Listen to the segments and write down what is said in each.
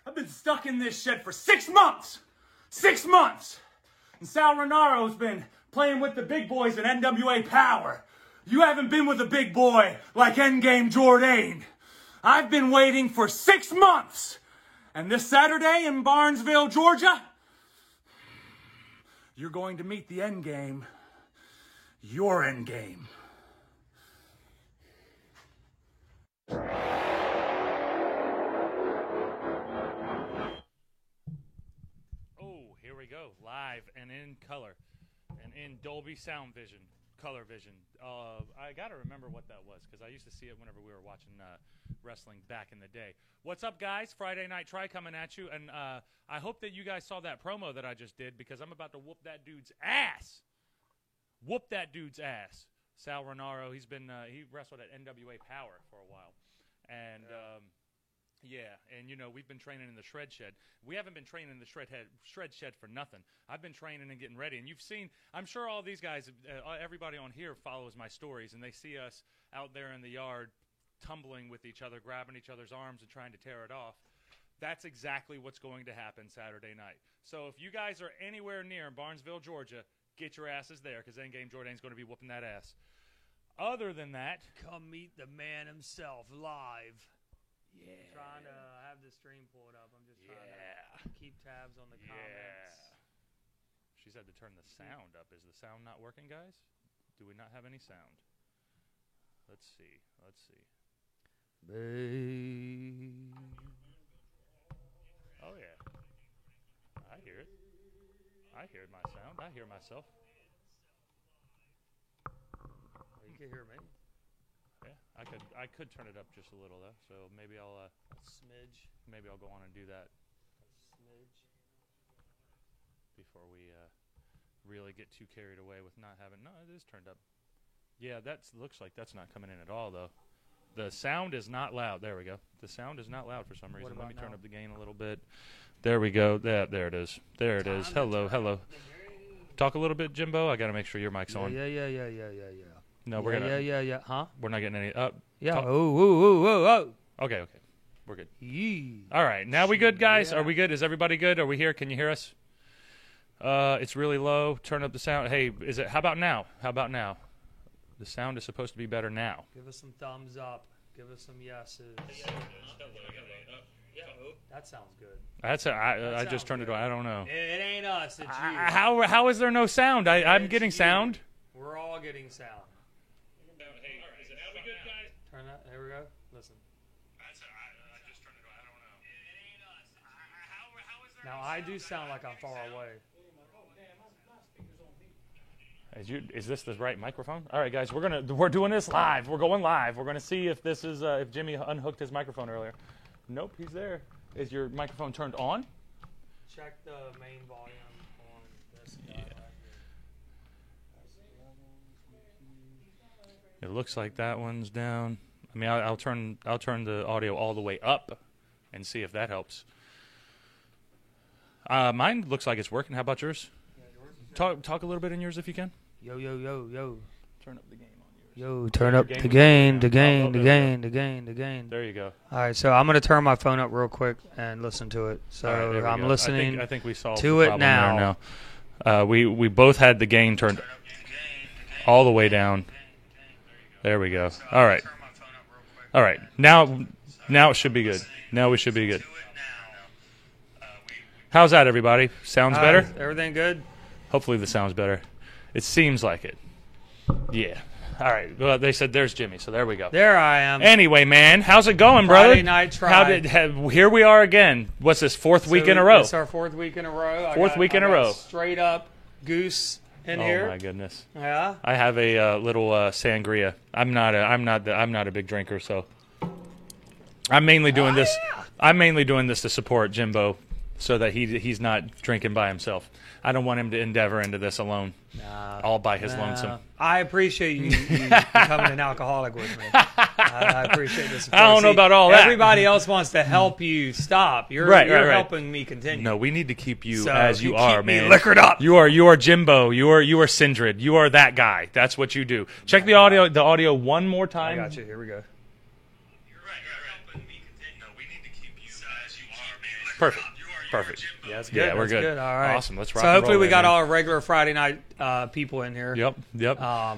I've been stuck in this shed for 6 months! 6 months! And Sal Renaro's been playing with the big boys in NWA Power. You haven't been with a big boy like Endgame Jourdain. I've been waiting for 6 months! And this Saturday in Barnesville, Georgia, you're going to meet the Endgame. Your Endgame. Oh, here we go. Live and in color. And in Dolby Sound Vision. Color Vision. I got to remember what that was because I used to see it whenever we were watching wrestling back in the day. What's up, guys? Friday Night Try coming at you. And I hope that you guys saw that promo that I just did because I'm about to whoop that dude's ass. Whoop that dude's ass. Sal Renaro, he wrestled at NWA Power for a while. And, and, you know, we've been training in the Shred Shed. We haven't been training in the Shred Shed for nothing. I've been training and getting ready. And you've seen, I'm sure all these guys, everybody on here follows my stories, and they see us out there in the yard tumbling with each other, grabbing each other's arms and trying to tear it off. That's exactly what's going to happen Saturday night. So if you guys are anywhere near Barnesville, Georgia, get your asses there because Endgame Jourdain's going to be whooping that ass. Other than that, come meet the man himself live. Yeah. Trying to have the stream pulled up. I'm just trying to keep tabs on the comments. She said to turn the sound up. Is the sound not working, guys? Do we not have any sound? Let's see. Babe. Oh, yeah. I hear it. I hear my sound. I hear myself. Well, you can hear me. Yeah, I could turn it up just a little though. So maybe I'll a smidge. Maybe I'll go on and do that. A smidge. Before we really get too carried away with not having. No, it is turned up. Yeah, that looks like that's not coming in at all though. The sound is not loud. There we go. The sound is not loud for some reason. Let me turn up the gain a little bit. There we go. There it is. There it is. Hello. Talk a little bit, Jimbo. I got to make sure your mic's on. Yeah. No, we're gonna. Yeah. Huh? We're not getting any up. Yeah. Oh. Okay. We're good. Yee. All right. Now we good, guys? Yeah. Are we good? Is everybody good? Are we here? Can you hear us? It's really low. Turn up the sound. Hey, how about now? The sound is supposed to be better now. Give us some thumbs up. Give us some yeses. That sounds good. I just turned it on. I don't know. It ain't us. It's you. How is there no sound? I'm getting you. sound. We're all getting sound. Hey, is it now we good, guys? Turn that. Here we go. Listen. I just turned it on. I don't know. It ain't us. How is there now I do sound like I'm far away. Is this the right microphone? All right, guys, we're doing this live. We're going live. We're gonna see if this is if Jimmy unhooked his microphone earlier. Nope, he's there. Is your microphone turned on? Check the main volume on this guy right here. It looks like that one's down. I mean, I'll turn the audio all the way up and see if that helps. Mine looks like it's working. How about yours? Talk a little bit in yours if you can. Yo. Turn up the gain on yours. Yo, turn up the gain. There you go. All right, so I'm going to turn my phone up real quick and listen to it. So right, I'm listening I think we solved to the it problem now. there now. We both had the gain turned all the way down. There we go. All right. Now it should be good. Now we should be good. How's that, everybody? Sounds better? Everything good? Hopefully the sound's better. It seems like it. Yeah. All right. Well, they said there's Jimmy, so there we go. There I am. Anyway, man, how's it going, brother? Friday Night Try. Here we are again. What's this, fourth week in a row? It's our fourth week in a row. Fourth week in a row. Straight up goose in here. Oh my goodness. Yeah. I have a little sangria. I'm not a big drinker, so I'm mainly doing this. Yeah. I'm mainly doing this to support Jimbo, so that he's not drinking by himself. I don't want him to endeavor into this alone, all by his lonesome. I appreciate you becoming an alcoholic with me. I appreciate this. I don't know about all that. Everybody else wants to help you stop. You're helping me continue. No, we need to keep you as you are, keep man. Me liquored up. You are Jimbo. You are Sindred. You are that guy. That's what you do. Check the audio one more time. I got you. Here we go. Perfect. Perfect. Yeah, that's good. Yeah, we're That's good. All right. Awesome. Let's rock So and hopefully roll we there, got man. all our regular Friday night people in here. Yep.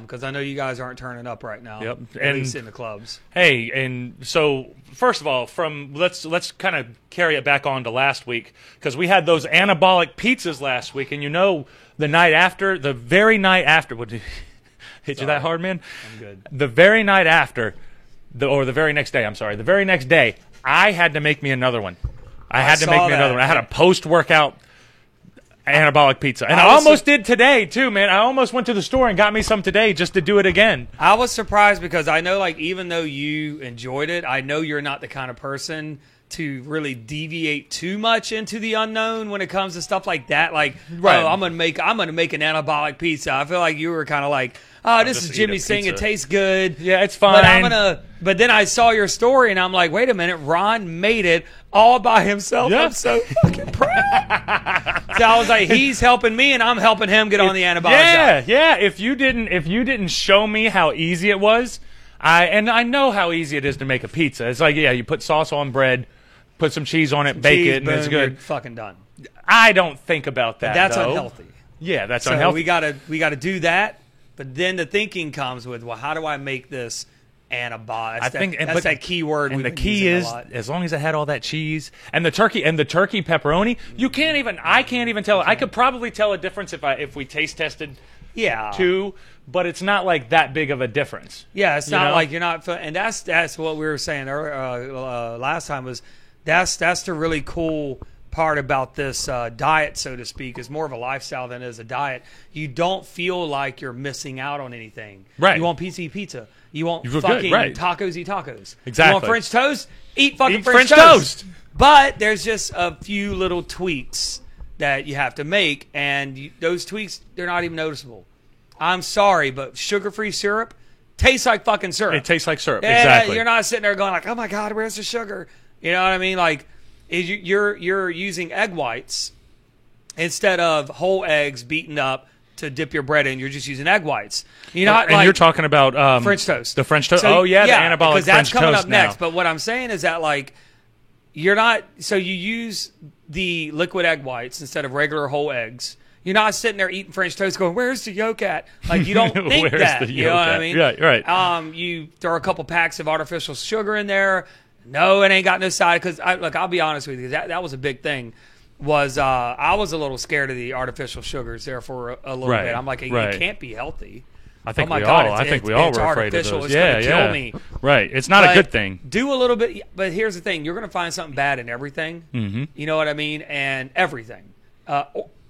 Because I know you guys aren't turning up right now. Yep. At And- least in the clubs. Hey, and so first of all, let's kind of carry it back on to last week because we had those anabolic pizzas last week, and the very night after, what hit you that hard, man? I'm good. The very night after, the very next day. I'm sorry, the very next day, I had to make me another one. I had to saw make me that. another one. I had a post-workout anabolic pizza, and I I was almost did today too, man. I almost went to the store and got me some today just to do it again. I was surprised because I know, like, even though you enjoyed it, I know you're not the kind of person to really deviate too much into the unknown when it comes to stuff like that. Like, Right. oh, I'm gonna make an anabolic pizza. I feel like you were kind of like, oh, this just is eat Jimmy a saying it pizza. tastes good. Yeah, it's fine. But then I saw your story and I'm like, wait a minute, Ron made it all by himself. Yeah. I'm so fucking proud. So I was like, he's helping me and I'm helping him get on the anabolic diet. Yeah. If you didn't show me how easy it was, I know how easy it is to make a pizza. It's like, yeah, you put sauce on bread, put some cheese on it, bake Cheese, it, and it's boom, good. you're fucking done. I don't think about that. That's though. unhealthy. Yeah, that's So unhealthy. we gotta do that. But then the thinking comes with, well, how do I make this anabolic? That's that key word. And we've the been key using a is, lot. as long as I had all that cheese and the turkey pepperoni, I can't even tell. I could probably tell a difference if we taste tested Yeah. two, but it's not like that big of a difference. Yeah, it's You not know? like you're not, and that's what we were saying last time was that's the really cool part about this diet, so to speak, is more of a lifestyle than it is a diet. You don't feel like you're missing out on anything. Right. You want pizza, eat pizza. You want You feel fucking good, right. tacos, eat tacos. Exactly. You want French toast? Eat fucking Eat French French toast. But there's just a few little tweaks that you have to make, and those tweaks, they're not even noticeable. I'm sorry, but sugar-free syrup tastes like fucking syrup. It tastes like syrup. Yeah, Exactly. You're not sitting there going like, "Oh my God, where's the sugar?" You know what I mean? Like, you're using egg whites instead of whole eggs beaten up to dip your bread in. You're just using egg whites. You're not and like you're talking about French toast. The French toast. So, oh yeah, the anabolic because that's French coming toast up next. now. But what I'm saying is that like you're not. So you use the liquid egg whites instead of regular whole eggs. You're not sitting there eating French toast going, "Where's the yolk at?" Like, you don't think Where's that. the You know yolk what I at? mean? Right. You throw a couple packs of artificial sugar in there. No, it ain't got no side. Because I'll be honest with you, that was a big thing. I was a little scared of the artificial sugars there for a little Right, bit. I'm like, right. it can't be healthy. I think Oh my we God, all. it's- I think we it's all were afraid of artificial. those. It's Yeah, gonna yeah. kill me. Right. It's not a But good thing. Do a little bit, but here's the thing: you're going to find something bad in everything. Mm-hmm. You know what I mean? And everything,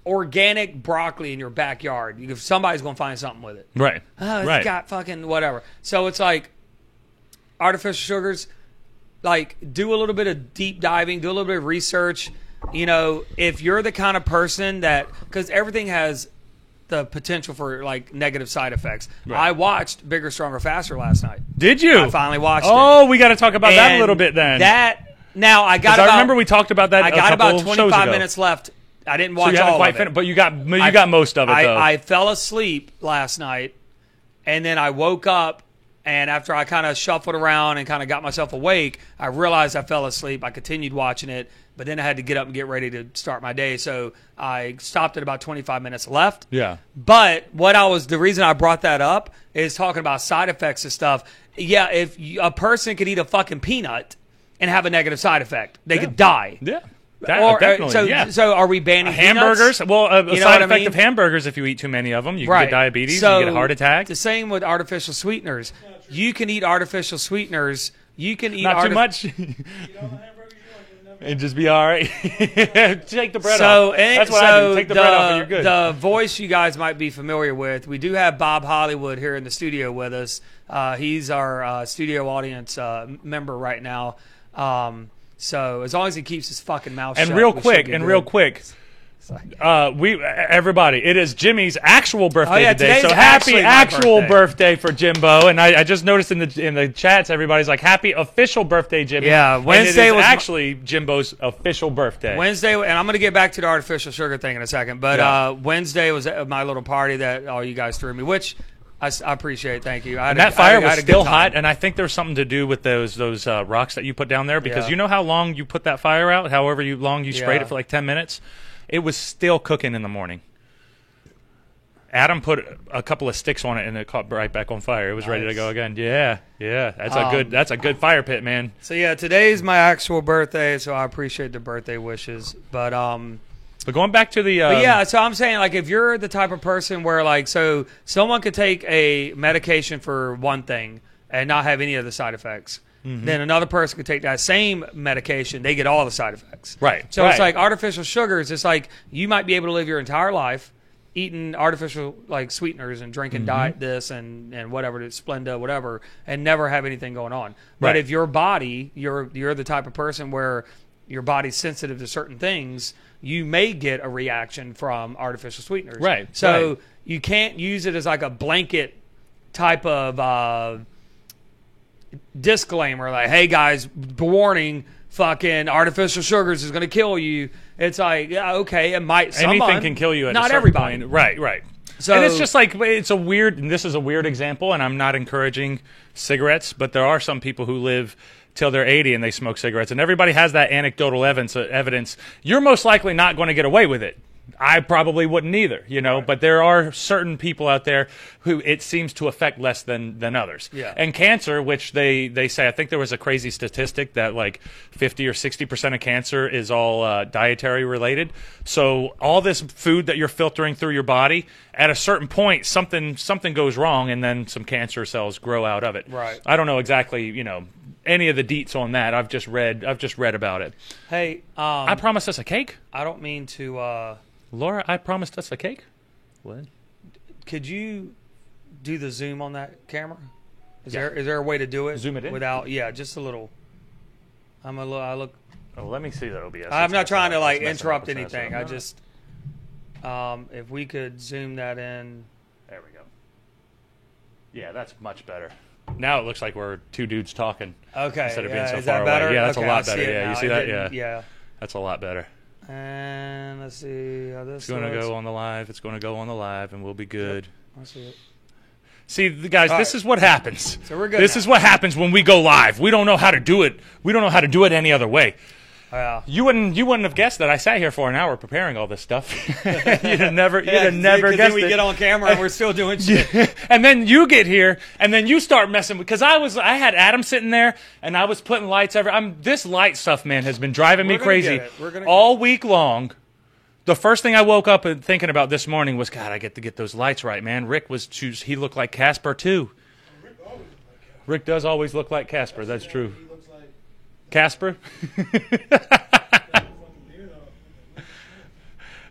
organic broccoli in your backyard. Somebody's going to find something with it. Right. Oh, it's right. got fucking whatever. So it's like artificial sugars. Like, do a little bit of deep diving, do a little bit of research. You know, if you're the kind of person that, because everything has the potential for like negative side effects. Right. I watched Bigger, Stronger, Faster last night. Did you? I finally watched it. Oh, we got to talk about that a And little bit then. Now I got. I remember we talked about that. I a got couple about shows 25 ago. minutes left. I didn't So watch you haven't all quite of it. finished, but you got most of it though. I fell asleep last night, and then I woke up, and after I kind of shuffled around and kind of got myself awake, I realized I fell asleep. I continued watching it, but then I had to get up and get ready to start my day, so I stopped at about 25 minutes left. Yeah. But the reason I brought that up is talking about side effects and stuff. Yeah, if a person could eat a fucking peanut and have a negative side effect, they could die. Yeah. Definitely. So are we banning hamburgers? peanuts? Well, a You know side what I effect mean? of hamburgers, if you eat too many of them, you can Right. get diabetes, So, you get a heart attack. The same with artificial sweeteners. You can eat artificial sweeteners. You can eat Not too much. It'd just be all right. Take the bread off. That's what I do. Take the bread off and you're good. The voice you guys might be familiar with, we do have Bob Hollywood here in the studio with us. He's our studio audience member right now. So as long as he keeps his fucking mouth shut. And real we quick, should be good. everybody, it is Jimmy's actual birthday yeah, today. So today's happy actually my actual birthday. birthday for Jimbo. And I just noticed in the chats, everybody's like, happy official birthday, Jimmy. Yeah, Wednesday and it is was actually Jimbo's official birthday. Wednesday, and I'm going to get back to the artificial sugar thing in a second, but Yeah. Wednesday was my little party that all you guys threw me, which I appreciate it. Thank you. And that fire was still hot, and I think there's something to do with those rocks that you put down there, because you know how long you put that fire out, however long you sprayed it for like 10 minutes? It was still cooking in the morning. Adam put a couple of sticks on it, and it caught right back on fire. It was ready to go again. Yeah. That's a good fire pit, man. So yeah, today's my actual birthday, so I appreciate the birthday wishes. But going back to the but yeah, so I'm saying, like, if you're the type of person where, like, so someone could take a medication for one thing and not have any of the side effects. Then another person could take that same medication, they get all the side effects. Right. So it's like artificial sugars. It's like you might be able to live your entire life eating artificial, like, sweeteners and drinking diet this and whatever, Splenda, whatever, and never have anything going on. But if your body, you're the type of person where your body's sensitive to certain things, you may get a reaction from artificial sweeteners. Right. So you can't use it as like a blanket type of disclaimer, like, hey guys, warning, fucking artificial sugars is going to kill you. It's like, yeah, okay, it might. Anything can kill you at not a certain everybody. point. Right. So, and it's just like, it's a weird, and this is a weird example, and I'm not encouraging cigarettes, but there are some people who live till they're 80 and they smoke cigarettes, and everybody has that anecdotal evidence. You're most likely not going to get away with it. I probably wouldn't either, but there are certain people out there who it seems to affect less than others. Yeah. And cancer, which they say, I think there was a crazy statistic that like 50 or 60% of cancer is all dietary related. So all this food that you're filtering through your body, at a certain point, something goes wrong, and then some cancer cells grow out of it. Right. I don't know exactly, any of the deets on that. I've just read about it. Hey, I promised us a cake. I don't mean to. Laura, I promised us a cake. What? Could you do the zoom on that camera? Is there a way to do it? Zoom it in? Without, just a little. I look. Oh, let me see that OBS. I'm not trying to like interrupt anything. I just, if we could zoom that in. There we go. Yeah, that's much better. Now it looks like we're two dudes talking. Okay. Instead of being so is far that better? away. Yeah, that's okay, a lot better. Yeah, You see that? Yeah. Yeah. That's a lot better. And let's see how this. It's going to go on the live. It's going to go on the live, and we'll be good. I see it. See, guys, this is what happens. So we're good. This is what happens when we go live. We don't know how to do it. We don't know how to do it any other way. You wouldn't have guessed that I sat here for an hour preparing all this stuff. You'd have never guessed then we it. get on camera and we're still doing shit. And then you get here, and then you start messing with. Because I had Adam sitting there, and I was putting lights everywhere. This light stuff, man, has been driving me crazy all week long. The first thing I woke up and thinking about this morning was, God, I get to get those lights right, man. Rick he looked like Casper too. Rick does always look like Casper. That's true. Casper?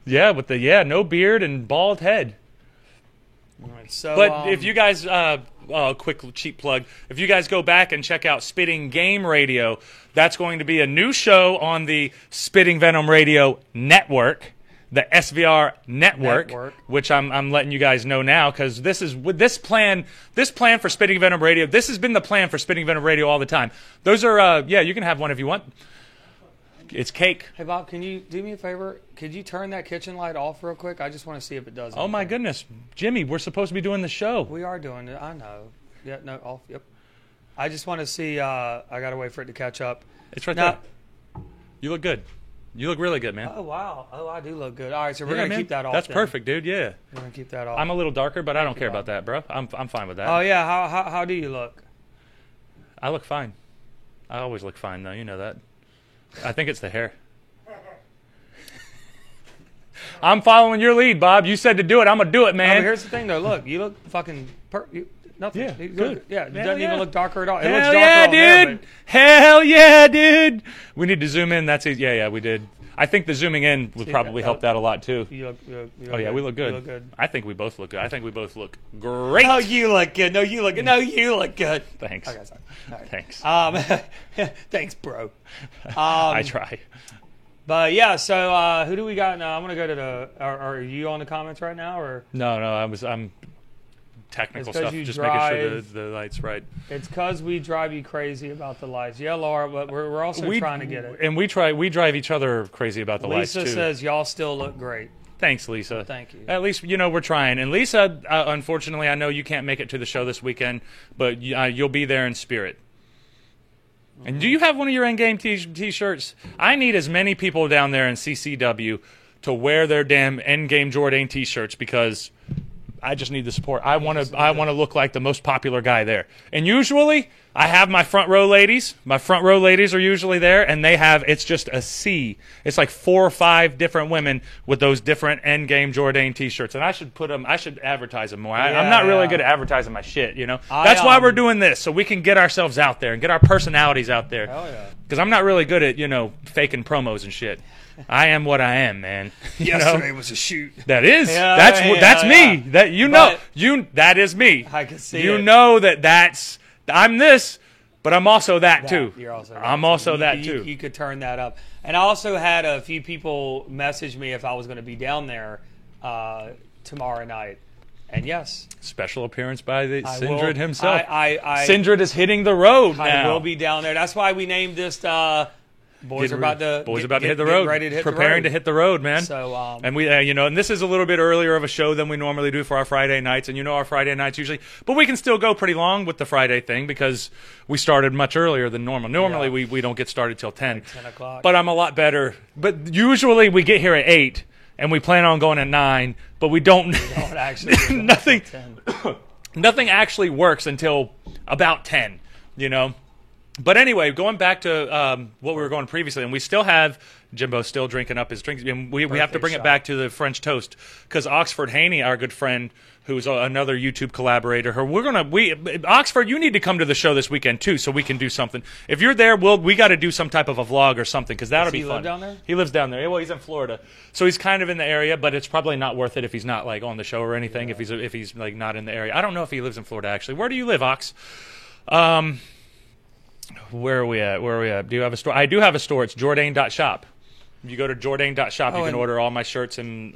Yeah, with no beard and bald head. All right, so, but if you guys, quick cheap plug, if you guys go back and check out Spitting Game Radio, that's going to be a new show on the Spitting Venom Radio Network, the SVR Network. Which I'm letting you guys know now, because this plan for Spitting Venom Radio. This has been the plan for Spitting Venom Radio all the time. Those are you can have one if you want. It's cake. Hey Bob, can you do me a favor? Could you turn that kitchen light off real quick? I just want to see if it does anything. Oh my goodness, Jimmy, we're supposed to be doing the show. We are doing it. I know. Yeah, no, off. Yep. I just want to see. I gotta wait for it to catch up. It's right there. You look good. You look really good, man. Oh wow. Oh, I do look good. All right, so we're Yeah, gonna man. keep that off. That's then. perfect, dude. Yeah. We're gonna keep that off. I'm a little darker, but I don't care about that, bro. I'm fine with that. Oh yeah. How do you look? I look fine. I always look fine, though. You know that. I think it's the hair. I'm following your lead, Bob. You said to do it. I'm gonna do it, No, man. but here's the thing, though. Look, you look fucking nothing. Yeah, You good. look, yeah, it Hell doesn't yeah. even look darker at all. It looks Hell darker yeah, on there, dude. Hell yeah, dude. We need to zoom in. That's easy. Yeah, we did. I think the zooming in would probably help that a lot, too. You look Oh, yeah, good. we look good. You look good. I think we both look good. I think we both look great. Oh, you look good. No, you look good. No, you look good. Thanks. Okay, sorry. All right. Thanks. Thanks, bro. I try. But yeah, so who do we got now? I'm gonna go to the. Are you on the comments right now, or No, I'm technical It's 'cause stuff. you Just making sure drive- the light's right. it's because we drive you crazy about the lights? Yeah, Laura, but we're also trying to get it. And we drive each other crazy about the lights, Lisa too. says y'all still look great. Thanks, Lisa. Thank you. At least, we're trying. And Lisa, unfortunately, I know you can't make it to the show this weekend, but you'll be there in spirit. And do you have one of your Endgame T-shirts? I need as many people down there in CCW to wear their damn Endgame Jourdain T-shirts because I just need the support. I want to look like the most popular guy there. And usually, I have my front row ladies. My front row ladies are usually there, and it's just a sea. It's like 4 or 5 different women with those different Endgame Jourdain T-shirts. And I should advertise them more. I'm not really good at advertising my shit, That's why we're doing this, so we can get ourselves out there and get our personalities out there. Hell yeah. Because I'm not really good at, faking promos and shit. I am what I am, man. Yesterday was a shoot. That is. Yeah, that's me. yeah. That is me. I can see You it. know I'm this, but I'm also that too. You're also that. I'm also that too. You could turn that up. And I also had a few people message me if I was going to be down there tomorrow night. And yes, Special appearance by the I Sindred will. himself. I Sindred is hitting the road I now. will be down there. That's why we named this. Boys are about to hit the road. Ready to hit Preparing the road. to hit the road, man. So, and we, and this is a little bit earlier of a show than we normally do for our Friday nights. And our Friday nights usually, but we can still go pretty long with the Friday thing because we started much earlier than normal. Normally we don't get started till 10. 10 o'clock. But I'm a lot better. But usually we get here at 8 and we plan on going at 9, but we don't. Don't actually do that nothing. till 10. Nothing actually works until about 10. But anyway, going back to what we were going previously, and we still have Jimbo still drinking up his drinks. And we have to bring it back to the French toast because Oxford Haney, our good friend, who's another YouTube collaborator, Oxford, you need to come to the show this weekend too, so we can do something. If you're there, we got to do some type of a vlog or something because that'll be fun. Does he live down there? He lives down there. Well, he's in Florida, so he's kind of in the area, but it's probably not worth it if he's not like on the show or anything. Yeah. If he's like not in the area, I don't know if he lives in Florida actually. Where do you live, Ox? Where are we at? Do you have a store? I do have a store. It's Jourdain.shop. If you go to Jourdain.shop, you can order all my shirts and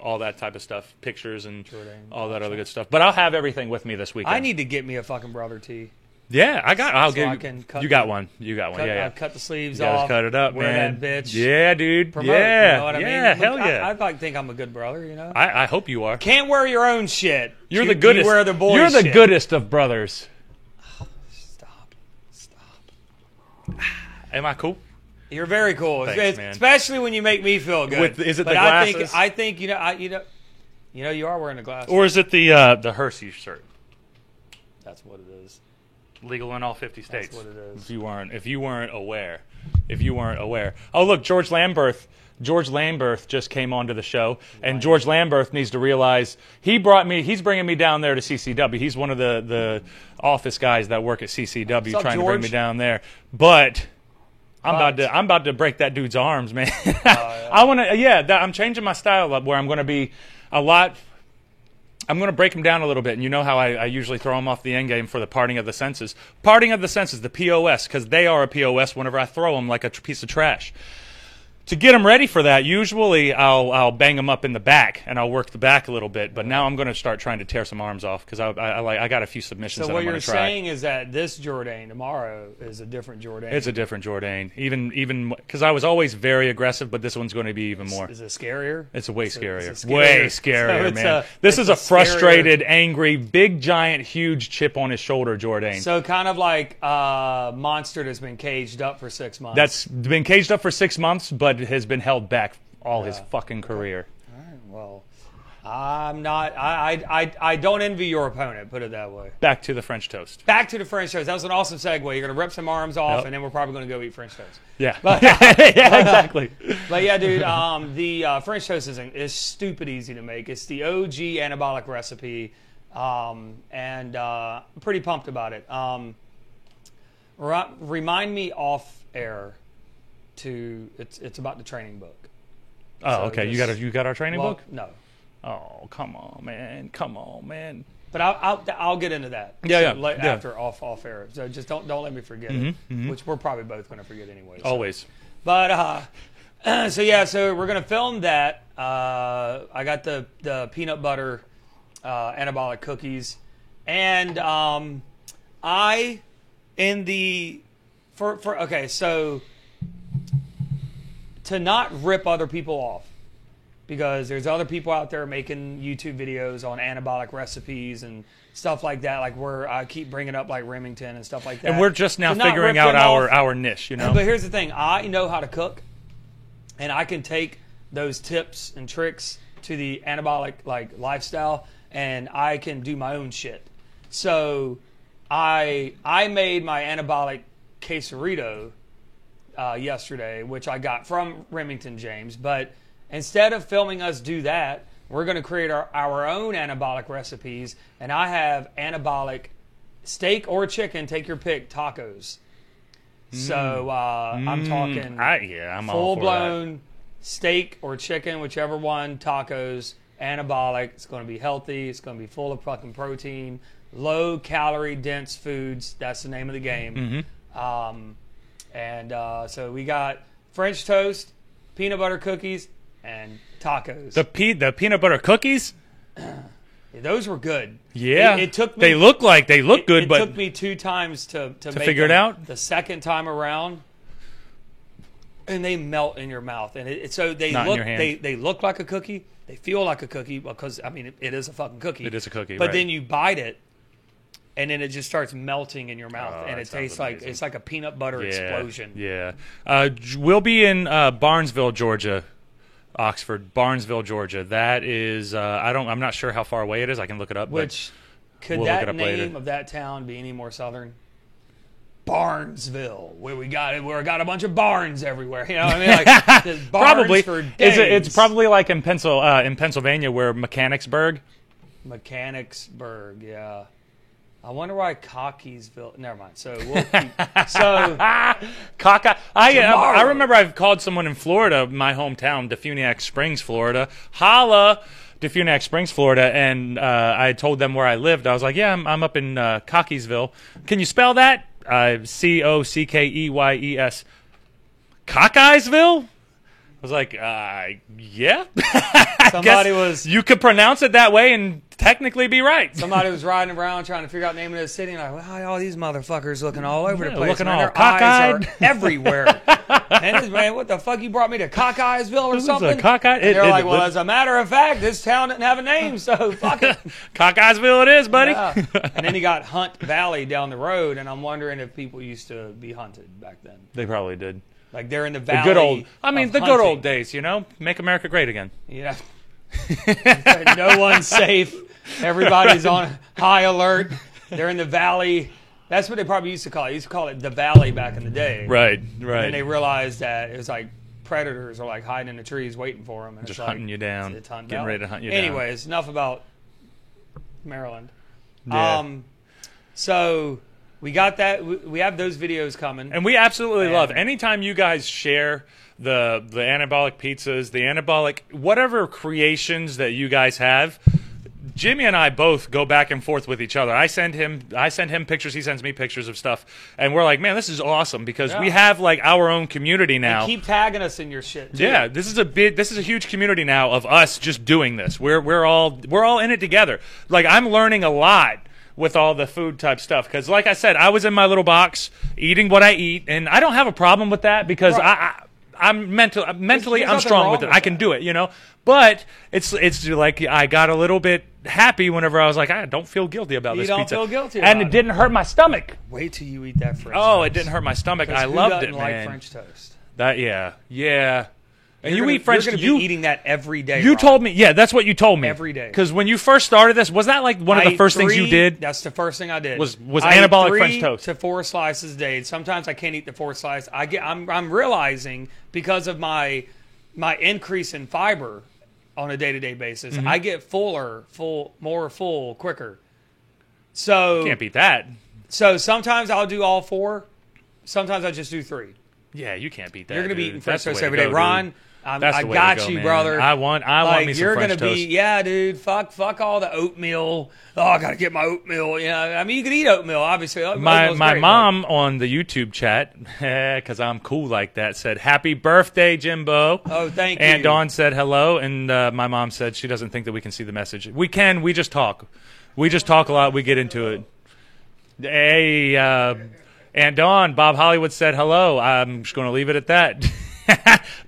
all that type of stuff, pictures and all that other good stuff. But I'll have everything with me this weekend. I need to get me a fucking brother tee. Yeah, I'll So I give can you. Got one. Yeah. Cut the sleeves You gotta off. cut it up, wear man. that bitch. Yeah, dude. Promote, yeah, you know what I mean? hell Look, yeah. I like to think I'm a good brother, I hope you are. Can't wear your own shit. You're the goodest. You wear the boys' You're the shit. goodest of brothers. Stop. Am I cool? You're very cool, Thanks, man. especially when you make me feel good. Is it but the glasses? I think you are wearing the glasses. Or is it the Hersey shirt? That's what it is. Legal in all 50 states. That's what it is. If you weren't aware. Oh, look, George Lamberth just came onto the show, and George Lamberth needs to realize he's bringing me down there to CCW. He's one of the office guys that work at CCW, What's up, trying to bring George? me down there. But I'm about to break that dude's arms, man. I'm changing my style up where I'm going to be I'm going to break him down a little bit, and you know how I usually throw him off the end game for the parting of the senses. Parting of the senses, the POS, because they are a POS whenever I throw them like a piece of trash. To get them ready for that, usually I'll bang them up in the back, and I'll work the back a little bit. But now I'm going to start trying to tear some arms off because I got a few submissions So that what I'm you're going to try. saying is that this Jourdain tomorrow is a different Jourdain. It's a different Jourdain, even because I was always very aggressive, but this one's going to be even more. Is it scarier? It's way scarier. it's Way scarier. scarier, So man. it's This is a scarier- frustrated, angry, big, giant, huge chip on his shoulder, Jourdain. So kind of like a monster that's been caged up for 6 months. That's been caged up for 6 months, but has been held back all his fucking career. All right, well, I'm not. I don't envy your opponent. Put it that way. Back to the French toast. Back to the French toast. That was an awesome segue. You're gonna rip some arms off, Yep. and then we're probably gonna go eat French toast. Yeah, yeah, exactly. But yeah, dude, the French toast is stupid easy to make. It's the OG anabolic recipe, and I'm pretty pumped about it. Remind me off air. It's about the training book. Oh, So okay. this- You got our training Well, book? no. Oh, come on, man. But I'll get into that. Yeah. After off air. So just don't let me forget it, which we're probably both going to forget anyway. So. Always. But so we're going to film that. I got the peanut butter anabolic cookies, and okay, so to not rip other people off. because there's other people out there making YouTube videos on anabolic recipes and stuff like that, like where I keep bringing up like Remington and stuff like that. And we're just now To not figuring rip out them off. our niche, you know. But here's the thing: I know how to cook, and I can take those tips and tricks to the anabolic like lifestyle, and I can do my own shit. So I made my anabolic quesarito yesterday, which I got from Remington James. But instead of filming us do that, we're going to create our own anabolic recipes, and I have anabolic steak or chicken, take your pick, tacos. So I'm talking I'm all for that. full-blown steak or chicken, whichever one, tacos, anabolic. It's going to be healthy. It's going to be full of fucking protein, low-calorie, dense foods. That's the name of the game. So we got French toast, peanut butter cookies, and tacos. The peanut butter cookies? Those were good. Yeah. It took me, they look good, it but took me 2 times to make figure it them. out? The second time around, and they melt in your mouth, and so they Not in look your hand. they look like a cookie. They feel like a cookie because I mean it is a fucking cookie. It is a cookie, But right. then you bite it, and then it just starts melting in your mouth, Oh, and that it sounds tastes like amazing. it's like a peanut butter explosion. Yeah. We'll be in Barnesville, Georgia. Oxford, Barnesville, Georgia. That is, I'm not sure how far away it is. I can look it up. Which could we'll look it that up name later. of that town be any more southern? Barnesville, where we got a bunch of barns everywhere. You know what I mean? Like there's barns probably for days. it's probably like in Pennsylvania where Mechanicsburg. Mechanicsburg, yeah. I wonder why Cockeysville. Never mind. So we'll keep. So Cockeye. I Tomorrow. remember I've called someone in Florida, my hometown, Defuniak Springs, Florida. Holla, Defuniak Springs, Florida, and I told them where I lived. I was like, yeah, I'm up in Cockeysville. Can you spell that? Cokkeys. Cockeysville? I was like, yeah. somebody Guess you could pronounce it that way and technically be right. somebody was riding around trying to figure out the name of the city, and like, wow, all these motherfuckers looking all over the Yeah, place. looking man. all Their eyes cockeyed. are everywhere. And this man, what the fuck? You brought me to Cockeysville or This is something? a cockeyed- And they're it- like, it- well, as a matter of fact, this town didn't have a name, so fuck it. Cockeysville it is, buddy. Yeah. And then you got Hunt Valley down the road, and I'm wondering if people used to be hunted back then. They probably did. Like they're in the The valley. good old, the good hunting. old days, you know? Make America great again. Yeah. No one's safe. Everybody's on high alert. They're in the valley. That's what they probably used to call it. They used to call it the valley back in the day. Right. And they realized that it was like predators are like hiding in the trees waiting for them. And Just it's like, hunting you down. it's Hunt Getting Valley. ready to hunt you down. Anyways, enough about Maryland. Yeah. So we got that. We have those videos coming. And we absolutely And- love anytime you guys share the anabolic pizzas, the anabolic whatever creations that you guys have. Jimmy and I both go back and forth with each other. I send him pictures, he sends me pictures of stuff, and we're like, man, this is awesome because we Yeah. have like our own community now. Keep tagging us in your shit too. Yeah, this is a huge community now of us just doing this. We're all in it together. Like I'm learning a lot with all the food type stuff because, like I said, I was in my little box eating what I eat, and I don't have a problem with that because Right. I'm mentally I'm nothing strong wrong with it. with I can that. do it, you know. But it's like I got a little bit happy whenever I was like, I don't feel guilty about You this don't pizza, feel guilty and about it it. didn't hurt my stomach. Wait till you eat that French Oh, toast. it didn't hurt my stomach. 'Cause I who loved doesn't it, like man. French toast. That yeah. And You're you eat French. You're going to you be eating that every day. You Rob. told me, yeah, that's what you told me. Every day. Because when you first started this, was that like one of I the first ate things you 3 did? That's the first thing I did. Was I ate anabolic 3 French toast. to 4 slices a day. Sometimes I can't eat the 4 slices. I'm realizing because of my increase in fiber on a day-to-day basis, Mm-hmm. I get more full quicker. So Can't beat that. So sometimes I'll do all 4. Sometimes I just do 3. Yeah, you can't beat that. You're going to be dude. eating French That's toast the way every to day, go, Ron. dude. I That's the way to got go, you, man. brother. I want me some you're French gonna toast. be, yeah, dude. Fuck all the oatmeal. Oh, I gotta get my oatmeal. Yeah, I mean, you can eat oatmeal, obviously. My Oatmeal's great, mom on the YouTube chat, because I'm cool like that, said, "Happy birthday, Jimbo." Oh, thank you. And Dawn said hello, and my mom said she doesn't think that we can see the message. We can. We just talk. We just talk a lot. We get into it. Hey, and Dawn, Bob Hollywood said hello. I'm just going to leave it at that.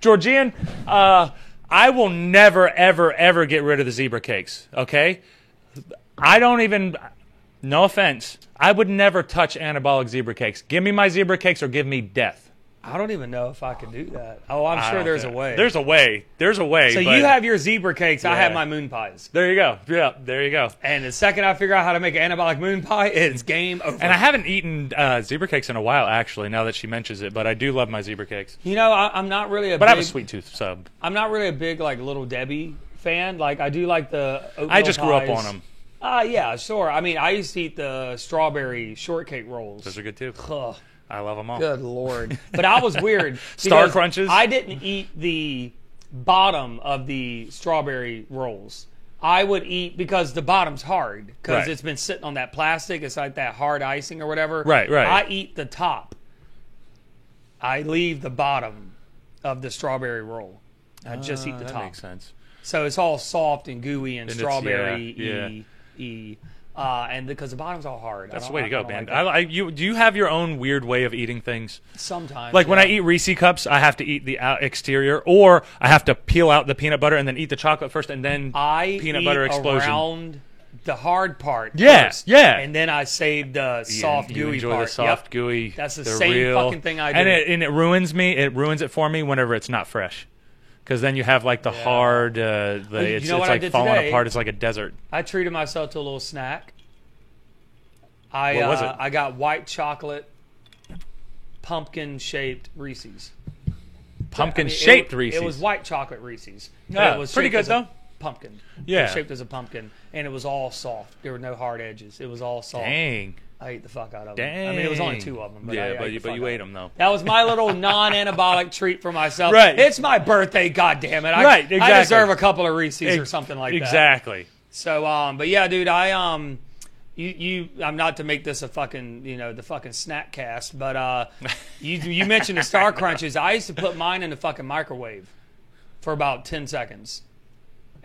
Georgian, I I will never, ever, ever get rid of the zebra cakes, okay? I don't even, no offense, I would never touch anabolic zebra cakes. Give me my zebra cakes or give me death. I don't even know if I could do that. Oh, I'm I sure don't there's a think- way. There's a way. There's a way. So but- you have your zebra cakes. I have Yeah. my moon pies. There you go. Yeah, there you go. And the second I figure out how to make an anabolic moon pie, it's game over. And I haven't eaten zebra cakes in a while, actually, now that she mentions it, but I do love my zebra cakes. You know, I'm not really a But big, I have a sweet tooth sub. I'm not really a big like Little Debbie fan. Like I do like the oatmeal I just grew up pies. on them. Yeah, sure. I mean, I used to eat the strawberry shortcake rolls. Those are good too. Ugh, I love them all. good lord. But I was weird. Star because Crunches? I didn't eat the bottom of the strawberry rolls. I would eat because the bottom's hard because Right. it's been sitting on that plastic. It's like that hard icing or whatever. Right. I eat the top. I leave the bottom of the strawberry roll. I just eat the that top. makes sense. So it's all soft and gooey and And it's- strawberry and because the bottom's all hard. That's I the don't- way to I go, don't man. like that. Do you have your own weird way of eating things? Sometimes, Like when yeah. I eat Reese cups, I have to eat the exterior, or I have to peel out the peanut butter and then eat the chocolate first, and then I peanut eat butter explosion. around the hard part. Yeah, first, yeah. and then I save the soft you gooey enjoy part. the soft Yep. gooey. That's the they're same real. fucking thing I do. And it ruins me. It ruins it for me whenever it's not fresh, because then you have like the hard. It's know what I like did falling today? apart. It's like a desert. I treated myself to a little snack. What was it? I got white chocolate, pumpkin shaped Reese's. Pumpkin I mean, shaped it, Reese's. It was white chocolate Reese's. But Yeah, it was pretty shaped good, as a though. Pumpkin. Yeah. It was shaped as a pumpkin, and it was all soft. There were no hard edges. It was all soft. Dang. I ate the fuck out of Dang. them. I mean, it was only 2 of them. But yeah, I but ate the fuck you out ate of them though. That was my little non-anabolic treat for myself. Right. It's my birthday, goddammit. I Right, exactly. I deserve a couple of Reese's or something like that. Exactly. So, but yeah, dude, I'm not to make this a fucking, the fucking snack cast, but you mentioned the Star Crunches. I used to put mine in the fucking microwave for about 10 seconds,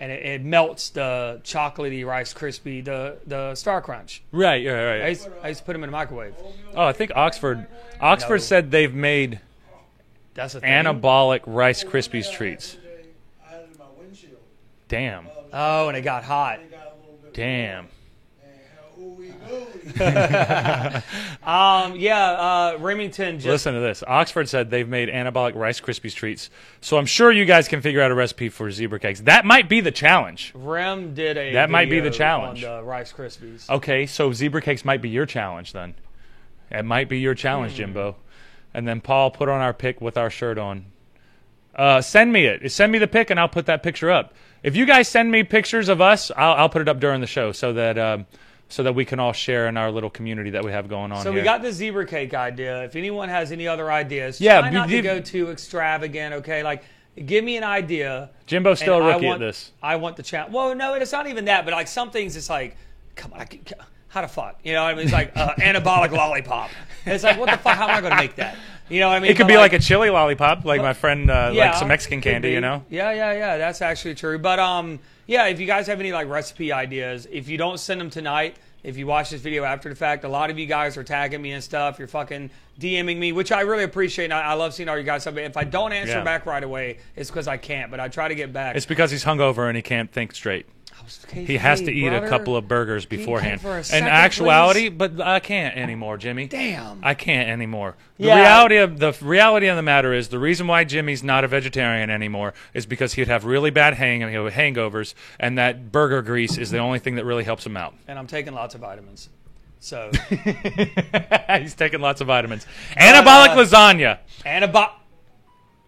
and it melts the chocolatey Rice Krispie, the Star Crunch. Right. Right. I used to put them in the microwave. Oh, I think Oxford No. said they've made That's a thing. anabolic Rice Krispies treats. I had it in my windshield. Damn. Oh, and it got hot. It got a little bit. Damn. Remington just Listen to this. Oxford said they've made anabolic Rice Krispies treats. So I'm sure you guys can figure out a recipe for zebra cakes. That might be the challenge. Rem did a That might be video the challenge. on the Rice Krispies. Okay, so zebra cakes might be your challenge then. It might be your challenge, Jimbo. And then Paul, put on our pic with our shirt on. Send me it. Send me the pic, and I'll put that picture up. If you guys send me pictures of us, I'll put it up during the show so that we can all share in our little community that we have going on So here. we got the zebra cake idea. If anyone has any other ideas, Yeah, try not to you- go too extravagant. Okay, like give me an idea. Jimbo's still and a rookie I want, at this. I want the challenge. Well, no, it's not even that. But like some things, it's like, come on, how the fuck? You know what I mean? It's like anabolic lollipop. And it's like, what the fuck? How am I going to make that? You know what I mean? It could But be like a chili lollipop, like my friend yeah, like some Mexican could candy, be. you know? Yeah. That's actually true. But yeah, if you guys have any like recipe ideas, if you don't send them tonight, if you watch this video after the fact, a lot of you guys are tagging me and stuff. You're fucking DMing me, which I really appreciate. And I love seeing all you guys stuff. If I don't answer Yeah. back right away, it's because I can't. But I try to get back. It's because he's hungover and he can't think straight. He has to eat a couple of burgers beforehand. for a In second, actuality, but I can't anymore, Jimmy. Damn. I can't anymore. Yeah. The reality of the matter is the reason why Jimmy's not a vegetarian anymore is because he'd have really bad hangovers, and that burger grease is the only thing that really helps him out. And I'm taking lots of vitamins. So He's taking lots of vitamins. Anabolic lasagna.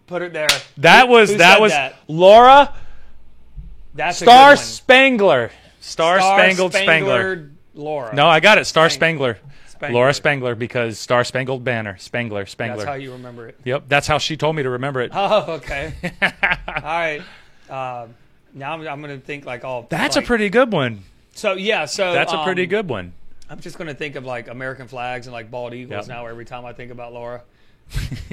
put it there. That Who was said that? Laura That's a Star good one. Spangler. Star Spangled Spangler. Laura. No, I got it. Star Spangler. Spangler. Laura Spangler, because Star Spangled Banner. Spangler. That's how you remember it. Yep, that's how she told me to remember it. Oh, okay. All right. Now I'm going to think like all. That's like, a pretty good one. So yeah. So That's a pretty good one. I'm just going to think of like American flags and like bald eagles Yep. now every time I think about Laura.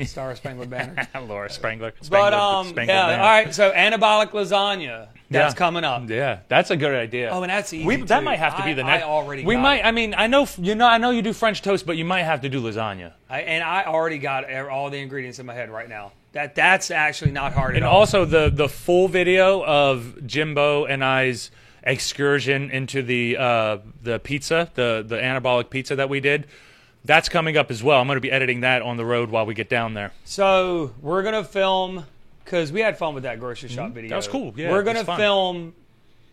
Star Spangled Banner. Laura Spangler. But Spangled yeah, Banner. all right. So anabolic lasagna. That's Yeah. coming up. Yeah, that's a good idea. Oh, and that's easy. That too. might have to be the next. I already. We got might. It. I mean, I know I know you do French toast, but you might have to do lasagna. I already got all the ingredients in my head right now. That's actually not hard And at all. also the full video of Jimbo and I's excursion into the pizza, the anabolic pizza that we did. That's coming up as well. I'm going to be editing that on the road while we get down there. So we're gonna film because we had fun with that grocery shop video. That was cool. Yeah, we're it was gonna fun. film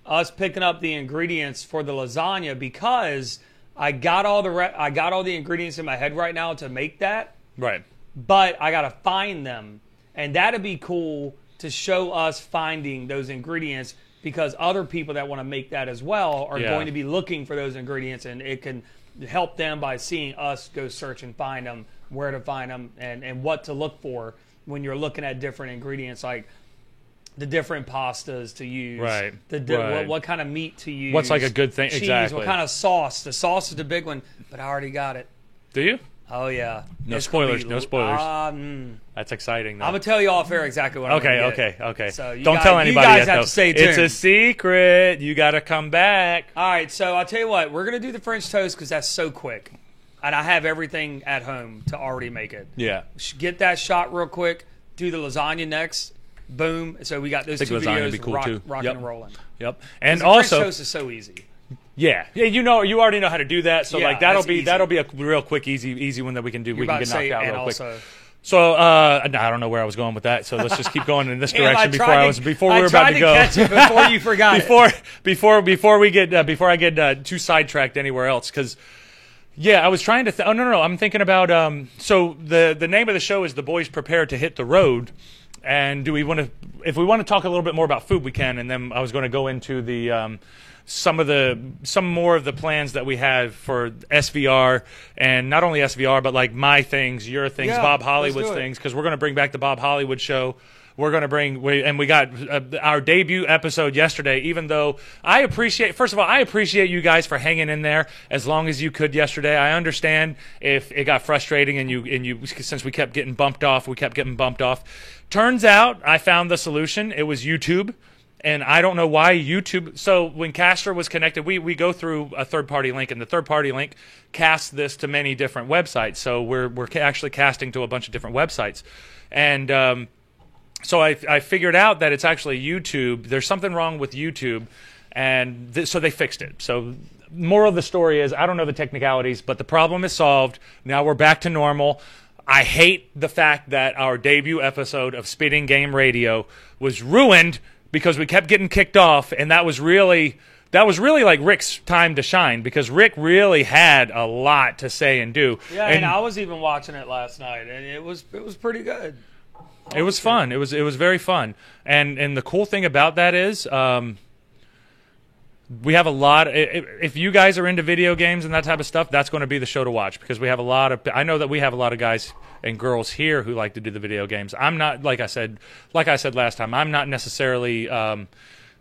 us picking up the ingredients for the lasagna because I got all the ingredients in my head right now to make that, Right. but I gotta find them, and that'd be cool to show us finding those ingredients because other people that want to make that as well are Yeah. going to be looking for those ingredients, and it can help them by seeing us go search and find them, where to find them, and what to look for when you're looking at different ingredients, like the different pastas to use, Right. What, what kind of meat to use, What's like a good thing- cheese, exactly. what kind of sauce. The sauce is the big one, but I already got it. Do you? Oh yeah, No It's gonna spoilers, be- no spoilers. I'm That's exciting. Though. gonna tell you off air exactly what. I'm Okay, gonna get. okay. So you Don't guys- tell anybody You guys yet, have though. to stay It's tuned. a secret. You got to come back. All right, so I'll tell you what, we're gonna do the French toast because that's so quick, and I have everything at home to already make it. Yeah. Get that shot real quick. Do the lasagna next. Boom. So we got those think two lasagna would videos be cool, too. rocking Yep. and rolling. Yep. And The French also, toast is so easy. yeah, you already know how to do that. So Yeah, like that'll that's be easy. that'll be a real quick, easy one that we can do. You're We can about get to say, knocked out and real quick. also, So I don't know where I was going with that. So let's just keep going in this Damn, direction before we were about tried to go. catch it before you forgot it. before I get too sidetracked anywhere else, because yeah, I was trying to. No. I'm thinking about. So the name of the show is The Boys Prepare to Hit the Road, and do we want to? If we want to talk a little bit more about food, we can. And then I was going to go into the. Some more of the plans that we have for SVR, and not only SVR, but like my things, your things, Yeah, Bob let's Hollywood's do it. things, because we're going to bring back the Bob Hollywood show. We're going to bring, we got our debut episode yesterday, even though first of all, I appreciate you guys for hanging in there as long as you could yesterday. I understand if it got frustrating and you since we kept getting bumped off. Turns out I found the solution. It was YouTube. And I don't know why YouTube. So when Caster was connected, we go through a third-party link, and the third-party link casts this to many different websites. So we're actually casting to a bunch of different websites, and so I figured out that it's actually YouTube. There's something wrong with YouTube, and so they fixed it. So moral of the story is I don't know the technicalities, but the problem is solved. Now we're back to normal. I hate the fact that our debut episode of Spitting Game Radio was ruined because we kept getting kicked off, and that was really like Rick's time to shine, because Rick really had a lot to say and do. Yeah, and I was even watching it last night, and it was pretty good. It was fun. It was very fun. And the cool thing about that is we have a lot. If you guys are into video games and that type of stuff, that's going to be the show to watch, because we have a lot of. I know that we have a lot of guys and girls here who like to do the video games. I'm not, like I said last time, I'm not necessarily.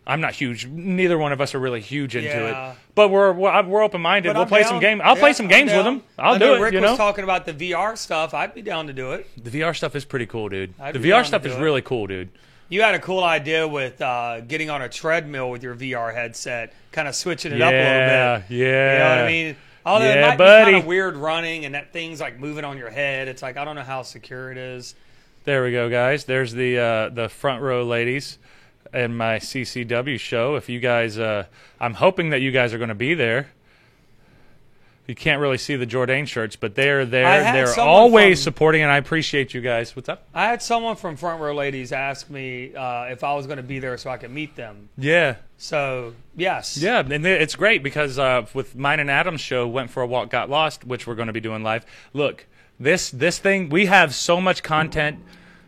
I'm not huge. Neither one of us are really huge into Yeah. it. But we're open minded. But We'll I'm play down. some games. I'll play some games I'm with down. them. I'll I do know it. Rick You was know, talking about the VR stuff. I'd be down to do it. the VR stuff is pretty cool, dude. I'd The be down VR to stuff do is it. really cool, dude. You had a cool idea with getting on a treadmill with your VR headset, kind of switching it up a little bit. Yeah. You know what I mean? Although it Yeah, might buddy. be kind of weird running, and that thing's like moving on your head. It's like I don't know how secure it is. There we go, guys. There's the front row ladies in my CCW show. If you guys, I'm hoping that you guys are going to be there. You can't really see the Jourdain shirts, but they're there. I had They're someone always from- supporting, and I appreciate you guys. What's up? I had someone from Front Row Ladies ask me if I was going to be there so I could meet them. Yeah. So yes, Yeah, and it's great because with mine and Adam's show, Went for a Walk, Got Lost, which we're going to be doing live. Look, this thing, we have so much content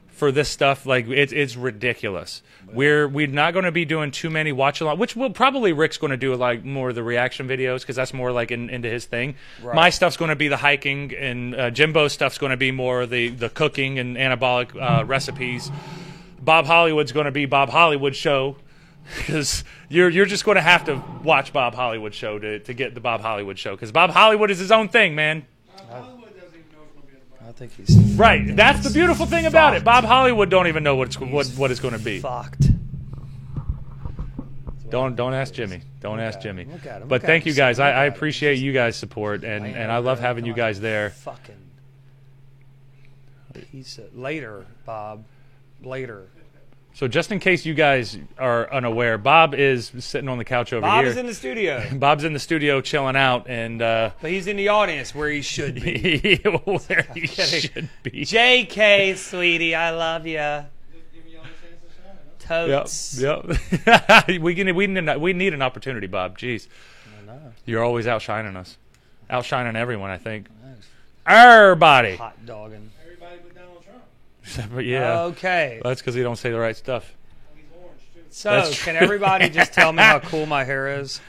for this stuff, like it's ridiculous. We're not going to be doing too many watch along, which will probably Rick's going to do like more of the reaction videos, because that's more like into his thing. Right. My stuff's going to be the hiking, and Jimbo's stuff's going to be more the cooking and anabolic recipes. Bob Hollywood's going to be Bob Hollywood show, because you're just going to have to watch Bob Hollywood show to get the Bob Hollywood show, because Bob Hollywood is his own thing, man. Hollywood doesn't even know it's going to be in the think he's Right. That's the beautiful thing about it. Bob Hollywood don't even know what it's going to be. fucked. Don't ask Jimmy. Don't ask Jimmy. Look at him. But Look at thank him. you guys. Look I at him. appreciate you guys' support, and I love having you guys there. Fucking piece of, later, Bob. Later. So just in case you guys are unaware, Bob is sitting on the couch over Bob here. is in the studio, Bob's in the studio chilling out, and but he's in the audience where he should be. where he should be. JK, sweetie, I love you. Give me all the chance to shine, huh? Totes. Yep. we need an opportunity, Bob. Jeez. You're always outshining us. Outshining everyone, I think. Everybody. Hot dogging. Everybody but Donald Trump. But yeah. Okay. That's because he don't say the right stuff. He's orange, too. So, That's can true. everybody just tell me how cool my hair is?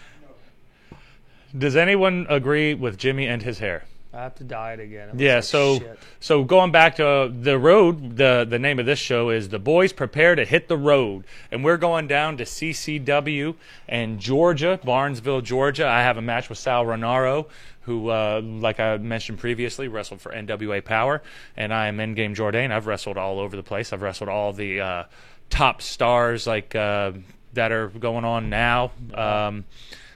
Does anyone agree with Jimmy and his hair? I have to dye it again. It looks Yeah, like so shit. so going back to the road, the name of this show is The Boys Prepare to Hit the Road. And we're going down to CCW and Georgia, Barnesville, Georgia. I have a match with Sal Renaro, who, like I mentioned previously, wrestled for NWA Power. And I am Endgame Jourdain. I've wrestled all over the place. I've wrestled all the top stars like that are going on now.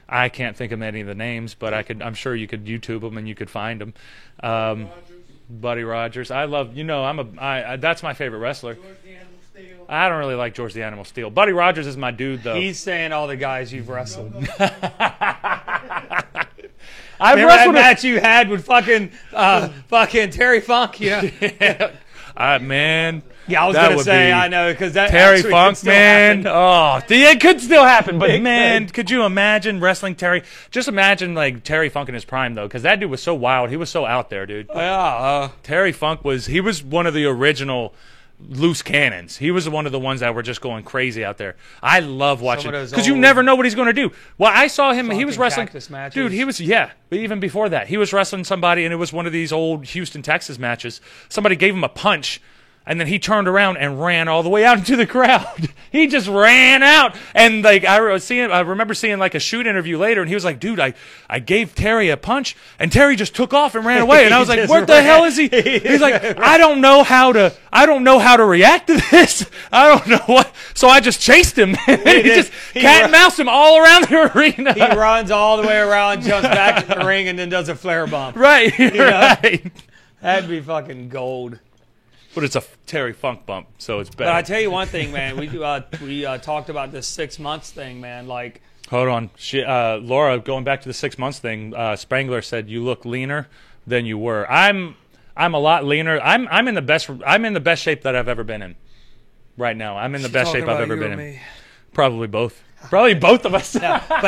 I can't think of any of the names, but I'm sure you could YouTube them and you could find them. Buddy Rogers. I love, that's my favorite wrestler. George the Animal Steel. I don't really like George the Animal Steel. Buddy Rogers is my dude, though. He's saying all the guys you've wrestled. I've Remember that wrestled match you had with fucking Terry Funk? Yeah. man. Yeah, I was That gonna would say be I know because that Terry actually Funk, could still man. happen. Oh, it could still happen, but It man, could. could you imagine wrestling Terry? Just imagine like Terry Funk in his prime, though, because that dude was so wild. He was so out there, dude. Yeah. Terry Funk was one of the original loose cannons. He was one of the ones that were just going crazy out there. I love watching of those because you old never know what he's going to do. Well, I saw him. He was fucking wrestling. cactus matches. Dude, he was but even before that, he was wrestling somebody, and it was one of these old Houston, Texas matches. Somebody gave him a punch. And then he turned around and ran all the way out into the crowd. He just ran out. And like I remember seeing like a shoot interview later, and he was like, "Dude, I gave Terry a punch, and Terry just took off and ran away." And I was like, just "What the ran. hell is he?" He's like, "I don't know how to react to this. I don't know what." So I just chased him. And he just cat and moused him all around the arena. He runs all the way around, jumps back in the ring, and then does a flare bump. Right, right. That'd be fucking gold. But it's a Terry Funk bump, so it's better. But I tell you one thing, man. We talked about this 6 months thing, man. Like, Hold on, Laura. Going back to the 6 months thing, Spangler said you look leaner than you were. I'm a lot leaner. I'm in the best shape that I've ever been in. Right now, I'm in the best shape I've ever been in. Probably both. Probably both of us. but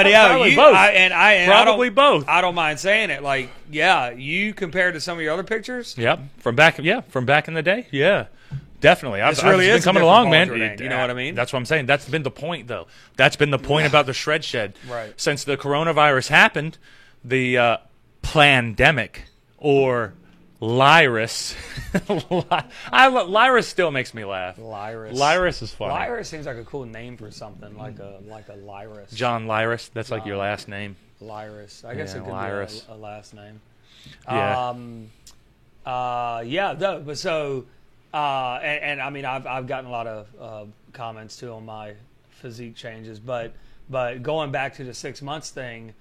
yeah, Probably both. Probably both. I don't mind saying it. Like, yeah, you compared to some of your other pictures. Yep, from back in the day. Yeah, definitely. I've really been is a coming different along, ball, man. Jordan, you know what I mean? That's what I'm saying. That's been the point, though. That's been the point about the Shred Shed. Right. Since the coronavirus happened, the plandemic or Lyrus. Lyrus still makes me laugh. Lyrus is funny. Lyrus seems like a cool name for something, like a Lyrus. John Lyrus. That's like your last name. Lyrus. I guess Yeah, it could Lyrus. be a last name. Yeah. But so, and I mean, I've gotten a lot of comments too on my physique changes, but going back to the 6 months thing,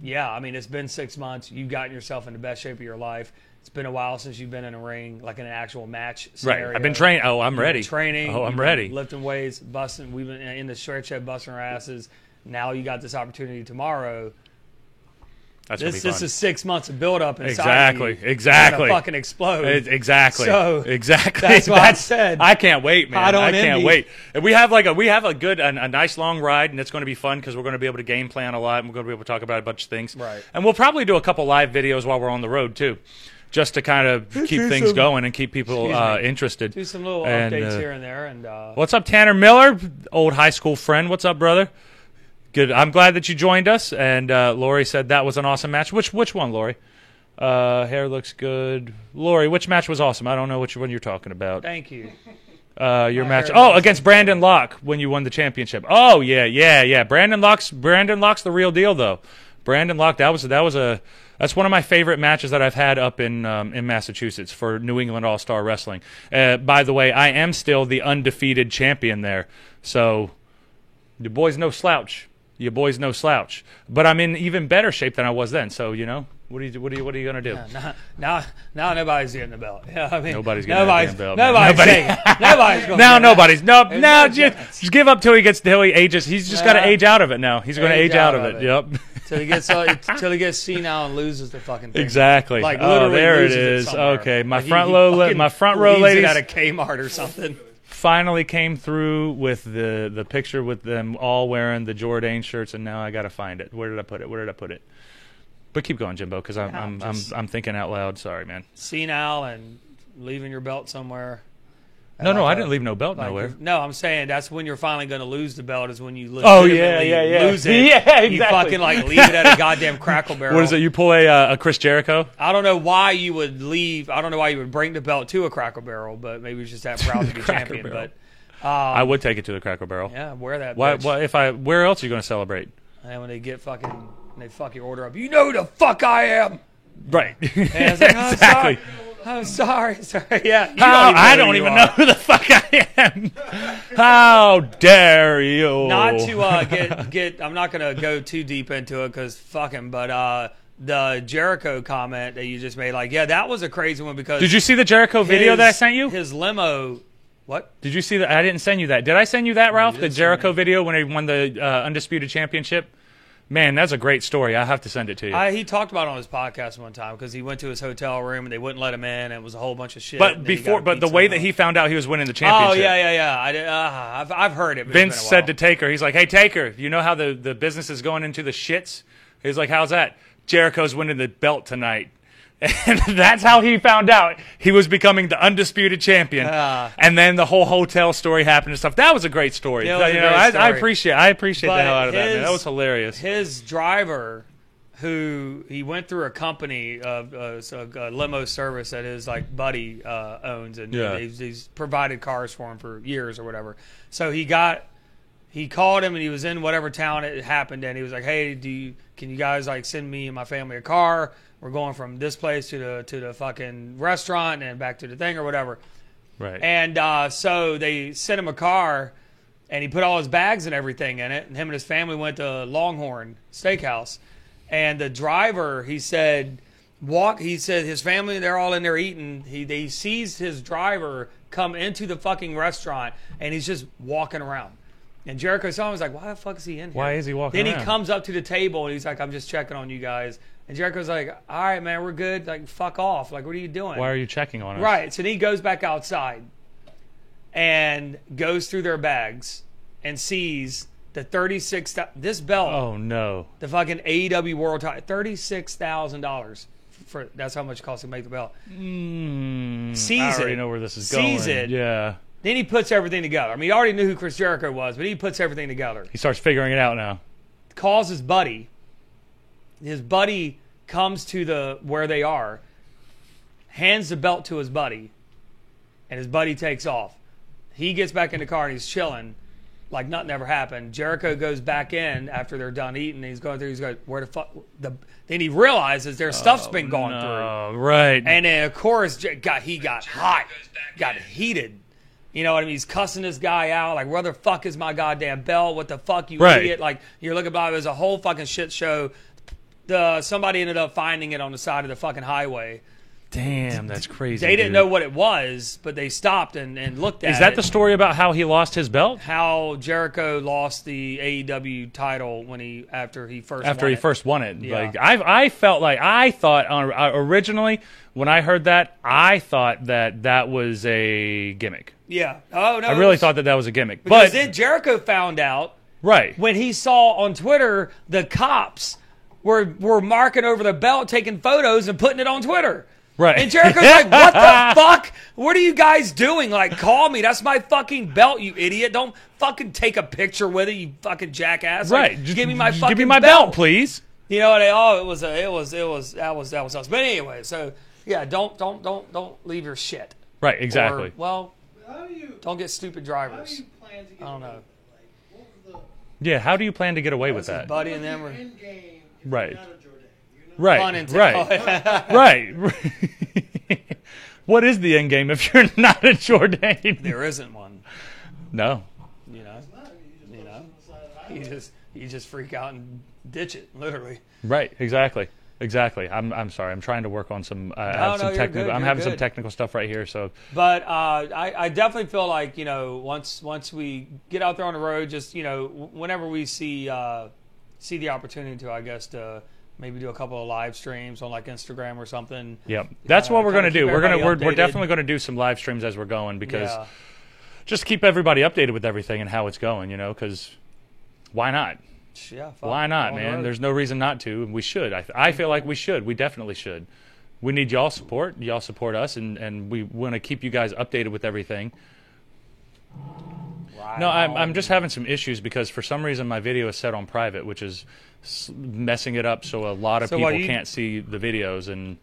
yeah, I mean, it's been 6 months. You've gotten yourself in the best shape of your life. It's been a while since you've been in a ring, like in an actual match scenario. Right. I've been training. Oh, I'm ready. Training. Oh, I'm you've been ready. Lifting weights, busting. We've been in the Shred Shed busting our asses. Now you got this opportunity tomorrow. That's gonna be This fun. is 6 months of build up inside of you. Exactly. You're gonna fucking explode. Exactly. So, exactly. that's why I said, I can't wait, man. I don't can't envy. wait. And we have a nice long ride, and it's going to be fun because we're going to be able to game plan a lot, and we're going to be able to talk about a bunch of things. Right. And we'll probably do a couple live videos while we're on the road too, just to kind of keep things going and keep people interested. do some little And, updates here and there. And What's up, Tanner Miller, old high school friend? What's up, brother? Good. I'm glad that you joined us. And Lori said that was an awesome match. Which one, Lori? Hair looks good. Lori, which match was awesome? I don't know which one you're talking about. thank you. Your match. hair Oh, looks against Brandon Locke when you won the championship. Oh yeah. Brandon Locke's the real deal though. Brandon Locke, that was That's one of my favorite matches that I've had up in Massachusetts for New England All-Star Wrestling. By the way, I am still the undefeated champion there. So, your boy's no slouch. Your boy's no slouch. But I'm in even better shape than I was then. So, you know, what are you gonna do? Now nobody's getting the belt. Yeah, I mean, Nobody's getting the belt. Nobody's going. Now nobody's. No, just give up till he ages. He's just got to age out of it now. He's going to age out of it. Yep. Till he gets senile and loses the fucking thing. Exactly. Like literally there it loses is. somewhere. Okay, my Like front row leaves ladies it at a Kmart or something. finally came through with the picture with them all wearing the Jourdain shirts, and now I got to find it. Where did I put it? But keep going, Jimbo, because I'm thinking out loud. Sorry, man. Senile and leaving your belt somewhere. No, I didn't leave no belt nowhere. No, I'm saying that's when you're finally going to lose the belt is when you lose. Oh, lose it. Yeah, exactly. You fucking leave it at a goddamn Crackle Barrel. What is it? You pull a Chris Jericho? I don't know why you would leave. I don't know why you would bring the belt to a Crackle Barrel, but maybe it's just that proud to be champion. Barrel. But I would take it to the Crackle Barrel. Yeah, wear that. Why? Bitch. Where else are you going to celebrate? And when they get they fuck your order up. You know who the fuck I am. Right. And it's like, exactly. I'm sorry. Yeah. I don't even know who the fuck I am. How dare you? Not to get. I'm not going to go too deep into it because fuck him. But the Jericho comment that you just made, that was a crazy one because. Did you see the Jericho video that I sent you? His limo. What? Did you see that? I didn't send you that. Did I send you that, Ralph? The Jericho video when he won the Undisputed Championship? Man, that's a great story. I have to send it to you. He talked about it on his podcast one time because he went to his hotel room and they wouldn't let him in and it was a whole bunch of shit. But the way that he found out he was winning the championship. Oh, yeah. I've heard it. Vince said to Taker, he's like, hey, Taker, you know how the business is going into the shits? He's like, how's that? Jericho's winning the belt tonight. And that's how he found out he was becoming the undisputed champion. And then the whole hotel story happened and stuff. That was a great story. I appreciate the hell out of that, man. That was hilarious. His driver, who he went through a company of a limo service that his buddy owns, and he's provided cars for him for years or whatever. So he called him and he was in whatever town it happened in. He was like, "Hey, can you guys send me and my family a car? We're going from this place to the fucking restaurant and back to the thing or whatever." Right. And so they sent him a car, and he put all his bags and everything in it. And him and his family went to Longhorn Steakhouse. And the driver, he said his family, they're all in there eating. He sees his driver come into the fucking restaurant, and he's just walking around. And Jericho saw him. He's like, "Why the fuck is he in here? Why is he walking around?" Then he comes up to the table, and he's like, "I'm just checking on you guys." And Jericho's like, "All right, man, we're good. Fuck off. What are you doing? Why are you checking on us?" Right. So then he goes back outside and goes through their bags and sees the this belt. Oh, no. The fucking AEW World Title. $36,000. That's how much it costs to make the belt. Sees I already know where this is going. Sees it. Yeah. Then he puts everything together. I mean, he already knew who Chris Jericho was, but he puts everything together. He starts figuring it out now. Calls his buddy. His buddy comes to where they are, hands the belt to his buddy, and his buddy takes off. He gets back in the car and he's chilling like nothing ever happened. Jericho goes back in after they're done eating. He's going through. He's going, "Where the fuck?" Then he realizes their stuff's been gone through. Right. And then of course he got hot, got heated. You know what I mean? He's cussing this guy out. Like, where the fuck is my goddamn belt? What the fuck, you idiot? Like, you're looking about it was a whole fucking shit show. Somebody ended up finding it on the side of the fucking highway. Damn, that's crazy. They didn't know what it was, but they stopped and looked at it. Is that the story about how he lost his belt? How Jericho lost the AEW title after he first won it. Yeah. I thought originally when I heard that, I thought that was a gimmick. Yeah. Oh no. I really thought that was a gimmick. Because then Jericho found out. Right. When he saw on Twitter the cops were marking over the belt, taking photos and putting it on Twitter. Right. And Jericho's like, "What the fuck? What are you guys doing? Call me. That's my fucking belt, you idiot. Don't fucking take a picture with it, you fucking jackass." Right. Just give me my fucking give me my belt, please. You know, that was us. But anyway, so yeah, don't leave your shit. Right, exactly. Don't get stupid drivers. How do you plan to get I don't know. What was Yeah, how do you plan to get away with that? Buddy and them end game if right. you're not a Jourdain? You're Right. Pun intended. Right. Right. What is the end game if you're not a Jourdain? There isn't one. No. You know. You just freak out and ditch it, literally. Right. Exactly. I'm sorry. I'm trying to work on some. Technical. I'm having some technical stuff right here. So. But I definitely feel like, you know, once we get out there on the road, just, you know, whenever we see the opportunity to, I guess, to maybe do a couple of live streams on like Instagram or something. Yep. That's what we're going to do. We're definitely going to do some live streams as we're going, because just keep everybody updated with everything and how it's going, you know, because why not? Yeah. Why not, man? There's no reason not to. We should. I feel like we should. We definitely should. We need y'all support. Y'all support us, and we want to keep you guys updated with everything. Right. No, I'm just having some issues because for some reason my video is set on private, which is messing it up, so a lot of people can't see the videos, and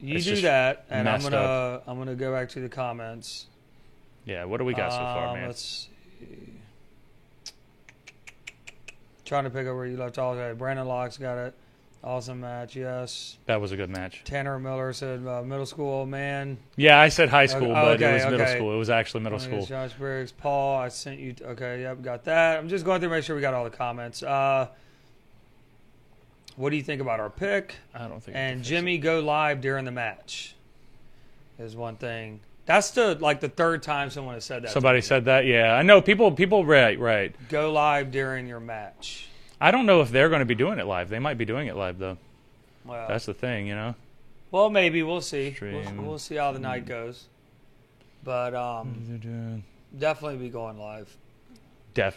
you do that, and I'm gonna go back to the comments. Yeah, what do we got so far, man? Let's see. Trying to pick up where you left off. Okay, Brandon Locke's got it. Awesome match, yes. That was a good match. Tanner Miller said middle school, man. Yeah, I said high school, but it was middle school. It was actually middle school. Josh Briggs, Paul, I sent you. Okay, yep, got that. I'm just going through, make sure we got all the comments. What do you think about our pick? I don't think. And Jimmy go live during the match is one thing. That's the third time someone has said that. Somebody said that. Yeah, I know. People. Right. Go live during your match. I don't know if they're going to be doing it live. They might be doing it live though. Well, that's the thing, you know. Well, maybe we'll see. We'll see how the night goes. But definitely be going live.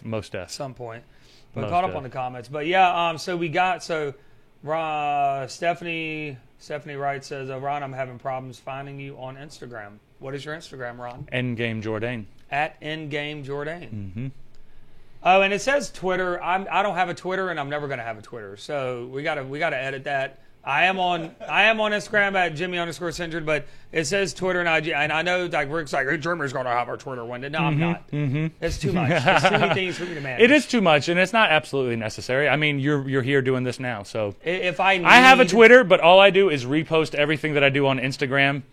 Most def. At some point. But caught up on the comments. But yeah, so we got Stephanie Wright says, Ron, I'm having problems finding you on Instagram. What is your Instagram, Ron? Endgame Jourdain. At Endgame Jourdain. Mm-hmm. Oh, and it says Twitter. I don't have a Twitter, and I'm never going to have a Twitter. So we gotta edit that. I am on Instagram at Jimmy_Centered, but it says Twitter and IG. And I know like Rick's like, hey, Jimmy's going to have our Twitter one. No, I'm not. Mm-hmm. It's too much. It's too many things for me to manage. It is too much, and it's not absolutely necessary. I mean, you're here doing this now, so if I have a Twitter, but all I do is repost everything that I do on Instagram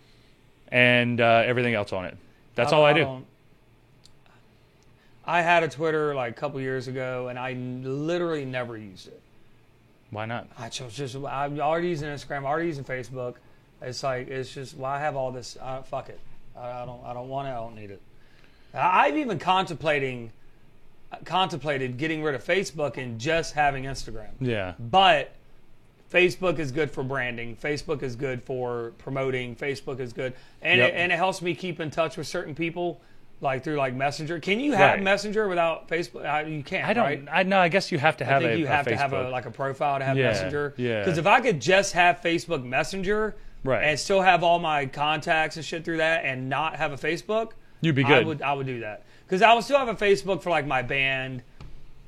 and everything else on it. That's all I do. I had a Twitter like a couple years ago, and I literally never used it. Why not? I'm already using Instagram, already using Facebook. It's just I have all this. Fuck it. I don't want it. I don't need it. I've even contemplated getting rid of Facebook and just having Instagram. Yeah. But Facebook is good for branding. Facebook is good for promoting. Facebook is good, and it helps me keep in touch with certain people. Like through like Messenger. Can you have Messenger without Facebook? You can't. I guess you have to have. I think you have to have a profile to have Messenger. Yeah. Because if I could just have Facebook Messenger and still have all my contacts and shit through that and not have a Facebook, you'd be good. I would do that. Because I would still have a Facebook for like my band.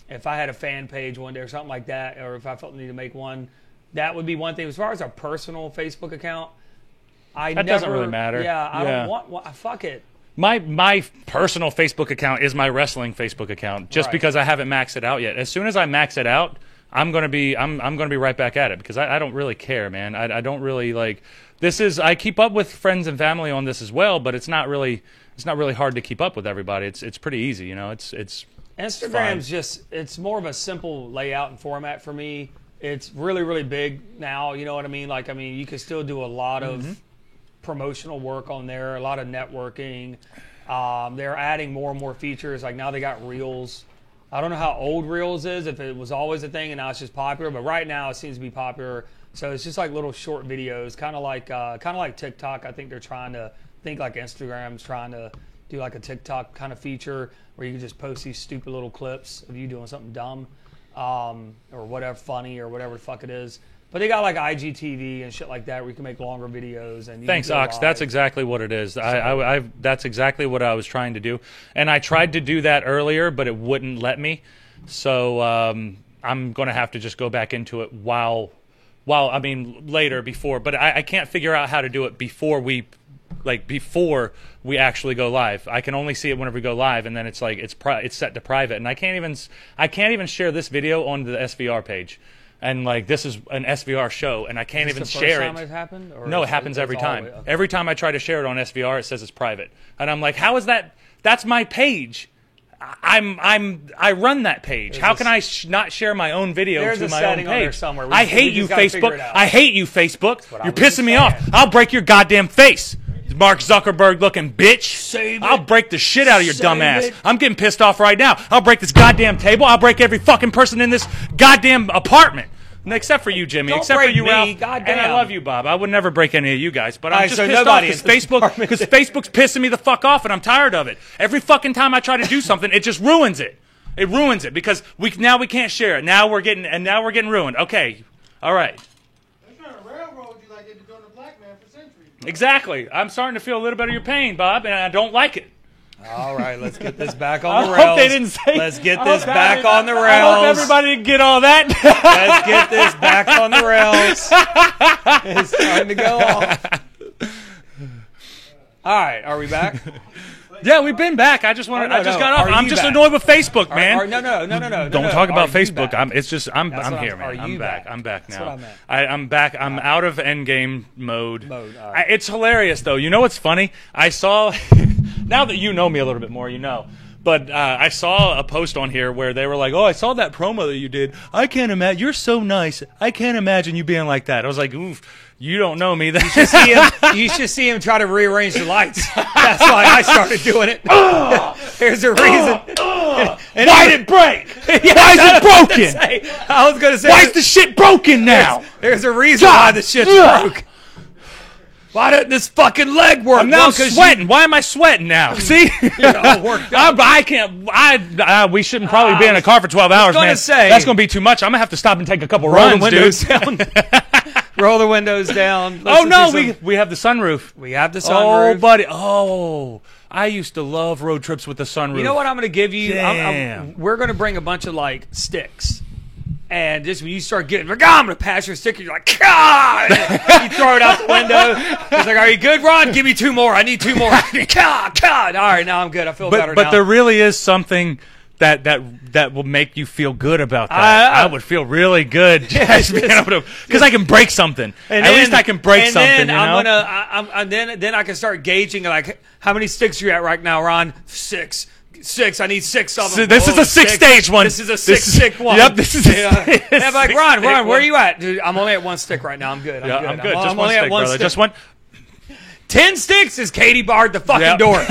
If I had a fan page one day or something like that, or if I felt the need to make one, that would be one thing. As far as a personal Facebook account, doesn't really matter. Yeah, I don't want. Fuck it. My personal Facebook account is my wrestling Facebook account, just because I haven't maxed it out yet. As soon as I max it out, I'm gonna be right back at it because I don't really care, man. I don't really like this is I keep up with friends and family on this as well, but it's not really hard to keep up with everybody. It's pretty easy, you know. It's Instagram's it's more of a simple layout and format for me. It's really, really big now, you know what I mean? Like you can still do a lot of promotional work on there, a lot of networking. They're adding more and more features. Like now they got Reels. I don't know how old Reels is, if it was always a thing and now it's just popular, but right now it seems to be popular. So it's just like little short videos, kind of like TikTok. I think they're trying to think like Instagram's trying to do like a TikTok kind of feature where you can just post these stupid little clips of you doing something dumb or whatever, funny or whatever the fuck it is. But they got like IGTV and shit like that where you can make longer videos. And thanks, Ox. Live. That's exactly what it is. That's exactly what I was trying to do. And I tried to do that earlier, but it wouldn't let me. So I'm going to have to just go back into it later, before. But I can't figure out how to do it before we actually go live. I can only see it whenever we go live, and then it's like it's set to private. And I can't even share this video on the SVR page. and like this is an SVR show, and I can't even share it. It happened? Or No, it happens every time. Okay. Every time I try to share it on SVR, it says it's private, and I'm like, how is that? That's my page. I run that page. How can I not share my own video There's to a my own setting on there page? somewhere. I hate you, Facebook. I hate you, Facebook. what I You're was just pissing me off. saying. I'll break your goddamn face, Mark Zuckerberg looking bitch. Save I'll it. break the shit out of your Save dumb ass. it. I'm getting pissed off right now. I'll break this goddamn table. I'll break every fucking person in this goddamn apartment. Except for you, Jimmy. Don't except for break you, me, Ralph. goddamn. And I love you, Bob. I would never break any of you guys. But I'm All right, just so pissed off nobody because in this department. Facebook's pissing me the fuck off, and I'm tired of it. Every fucking time I try to do something, it just ruins it. It ruins it because now we can't share it. Now we're getting ruined. Okay, all right. They're trying to railroad you like they've been doing the black man for centuries. Exactly. I'm starting to feel a little bit of your pain, Bob, and I don't like it. All right, let's get this back on the I rails. hope they didn't say. Let's get I this hope back that- on the I hope rails. everybody didn't get all that. Let's get this back on the rails. It's time to go off. All right, are we back? Yeah, we've been back. I just wanted. Oh, no, I just no. got off. Are I'm you just back? annoyed with Facebook, man. No. Don't talk about Are you Facebook. back? I'm That's here, what man. are I'm you back. back? I'm back That's now. what I meant. I'm back. I'm out of endgame mode. All right. It's hilarious though. You know what's funny? I saw. Now that you know me a little bit more, you know. But I saw a post on here where they were like, "Oh, I saw that promo that you did. I can't imagine. You're so nice. I can't imagine you being like that." I was like, "Oof, you don't know me." You should see him try to rearrange the lights. That's why I started doing it. There's a reason. Why did it break? Why is it broken? I was going to say. Why is the shit broken now? There's a reason why the shit's broke. Why didn't this fucking leg work? I'm now sweating. Why am I sweating now? See? You're all worked up. I can't. We shouldn't probably be in a car for 12 hours, gonna man. say- That's going to be too much. I'm going to have to stop and take a couple Roll the runs, windows dude. down. Roll the windows down. Oh, Listen no. to some- We have the sunroof. we have the Oh, sunroof. buddy. Oh, I used to love road trips with the sunroof. You know what I'm going to give you? Damn. We're going to bring a bunch of like sticks. And just when you start getting, like, I'm going to pass your stick, you're like, God! You throw it out the window. He's like, are you good, Ron? Give me 2 more. I need 2 more. God. All right, now I'm good. I feel better But now. there really is something that will make you feel good about that. I would feel really good just being able to, because I can break something. At least I can break something. Then you know? I'm then I can start gauging like how many sticks you at right now, Ron? 6. I need 6 of them. This is a 6-stage one. This is a 6-stick one. Yep, this is Yeah. And I'm like, Ron, where one. are you at? Dude, I'm only at 1 stick right now. I'm good. Yeah, I'm good. Just I'm one only at stick, 1 brother. stick. Just one. 10 sticks is Katie barred the fucking Yep. door. What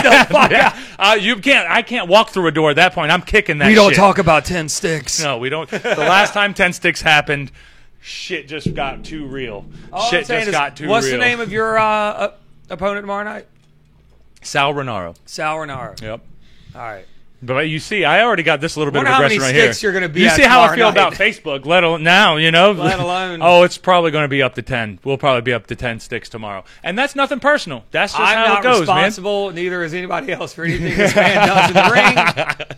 the fuck? Yeah. I can't walk through a door at that point. I'm kicking that We don't shit. talk about 10 sticks. No, we don't. The last time 10 sticks happened, shit just got too real. All Shit I'm saying just is, got too what's real. the name of your opponent tomorrow night? Sal Renaro. Sal Renaro. Yep. All right. But you see, I already got this little bit Wonder of how aggression many right here. sticks you're gonna be You at see how I tomorrow feel night. about Facebook, let alone now, you know? Let alone- Oh, it's probably going to be up to 10. We'll probably be up to 10 sticks tomorrow. And that's nothing personal. That's just I'm how not it goes, man. responsible. Neither is anybody else for anything this man does in the ring.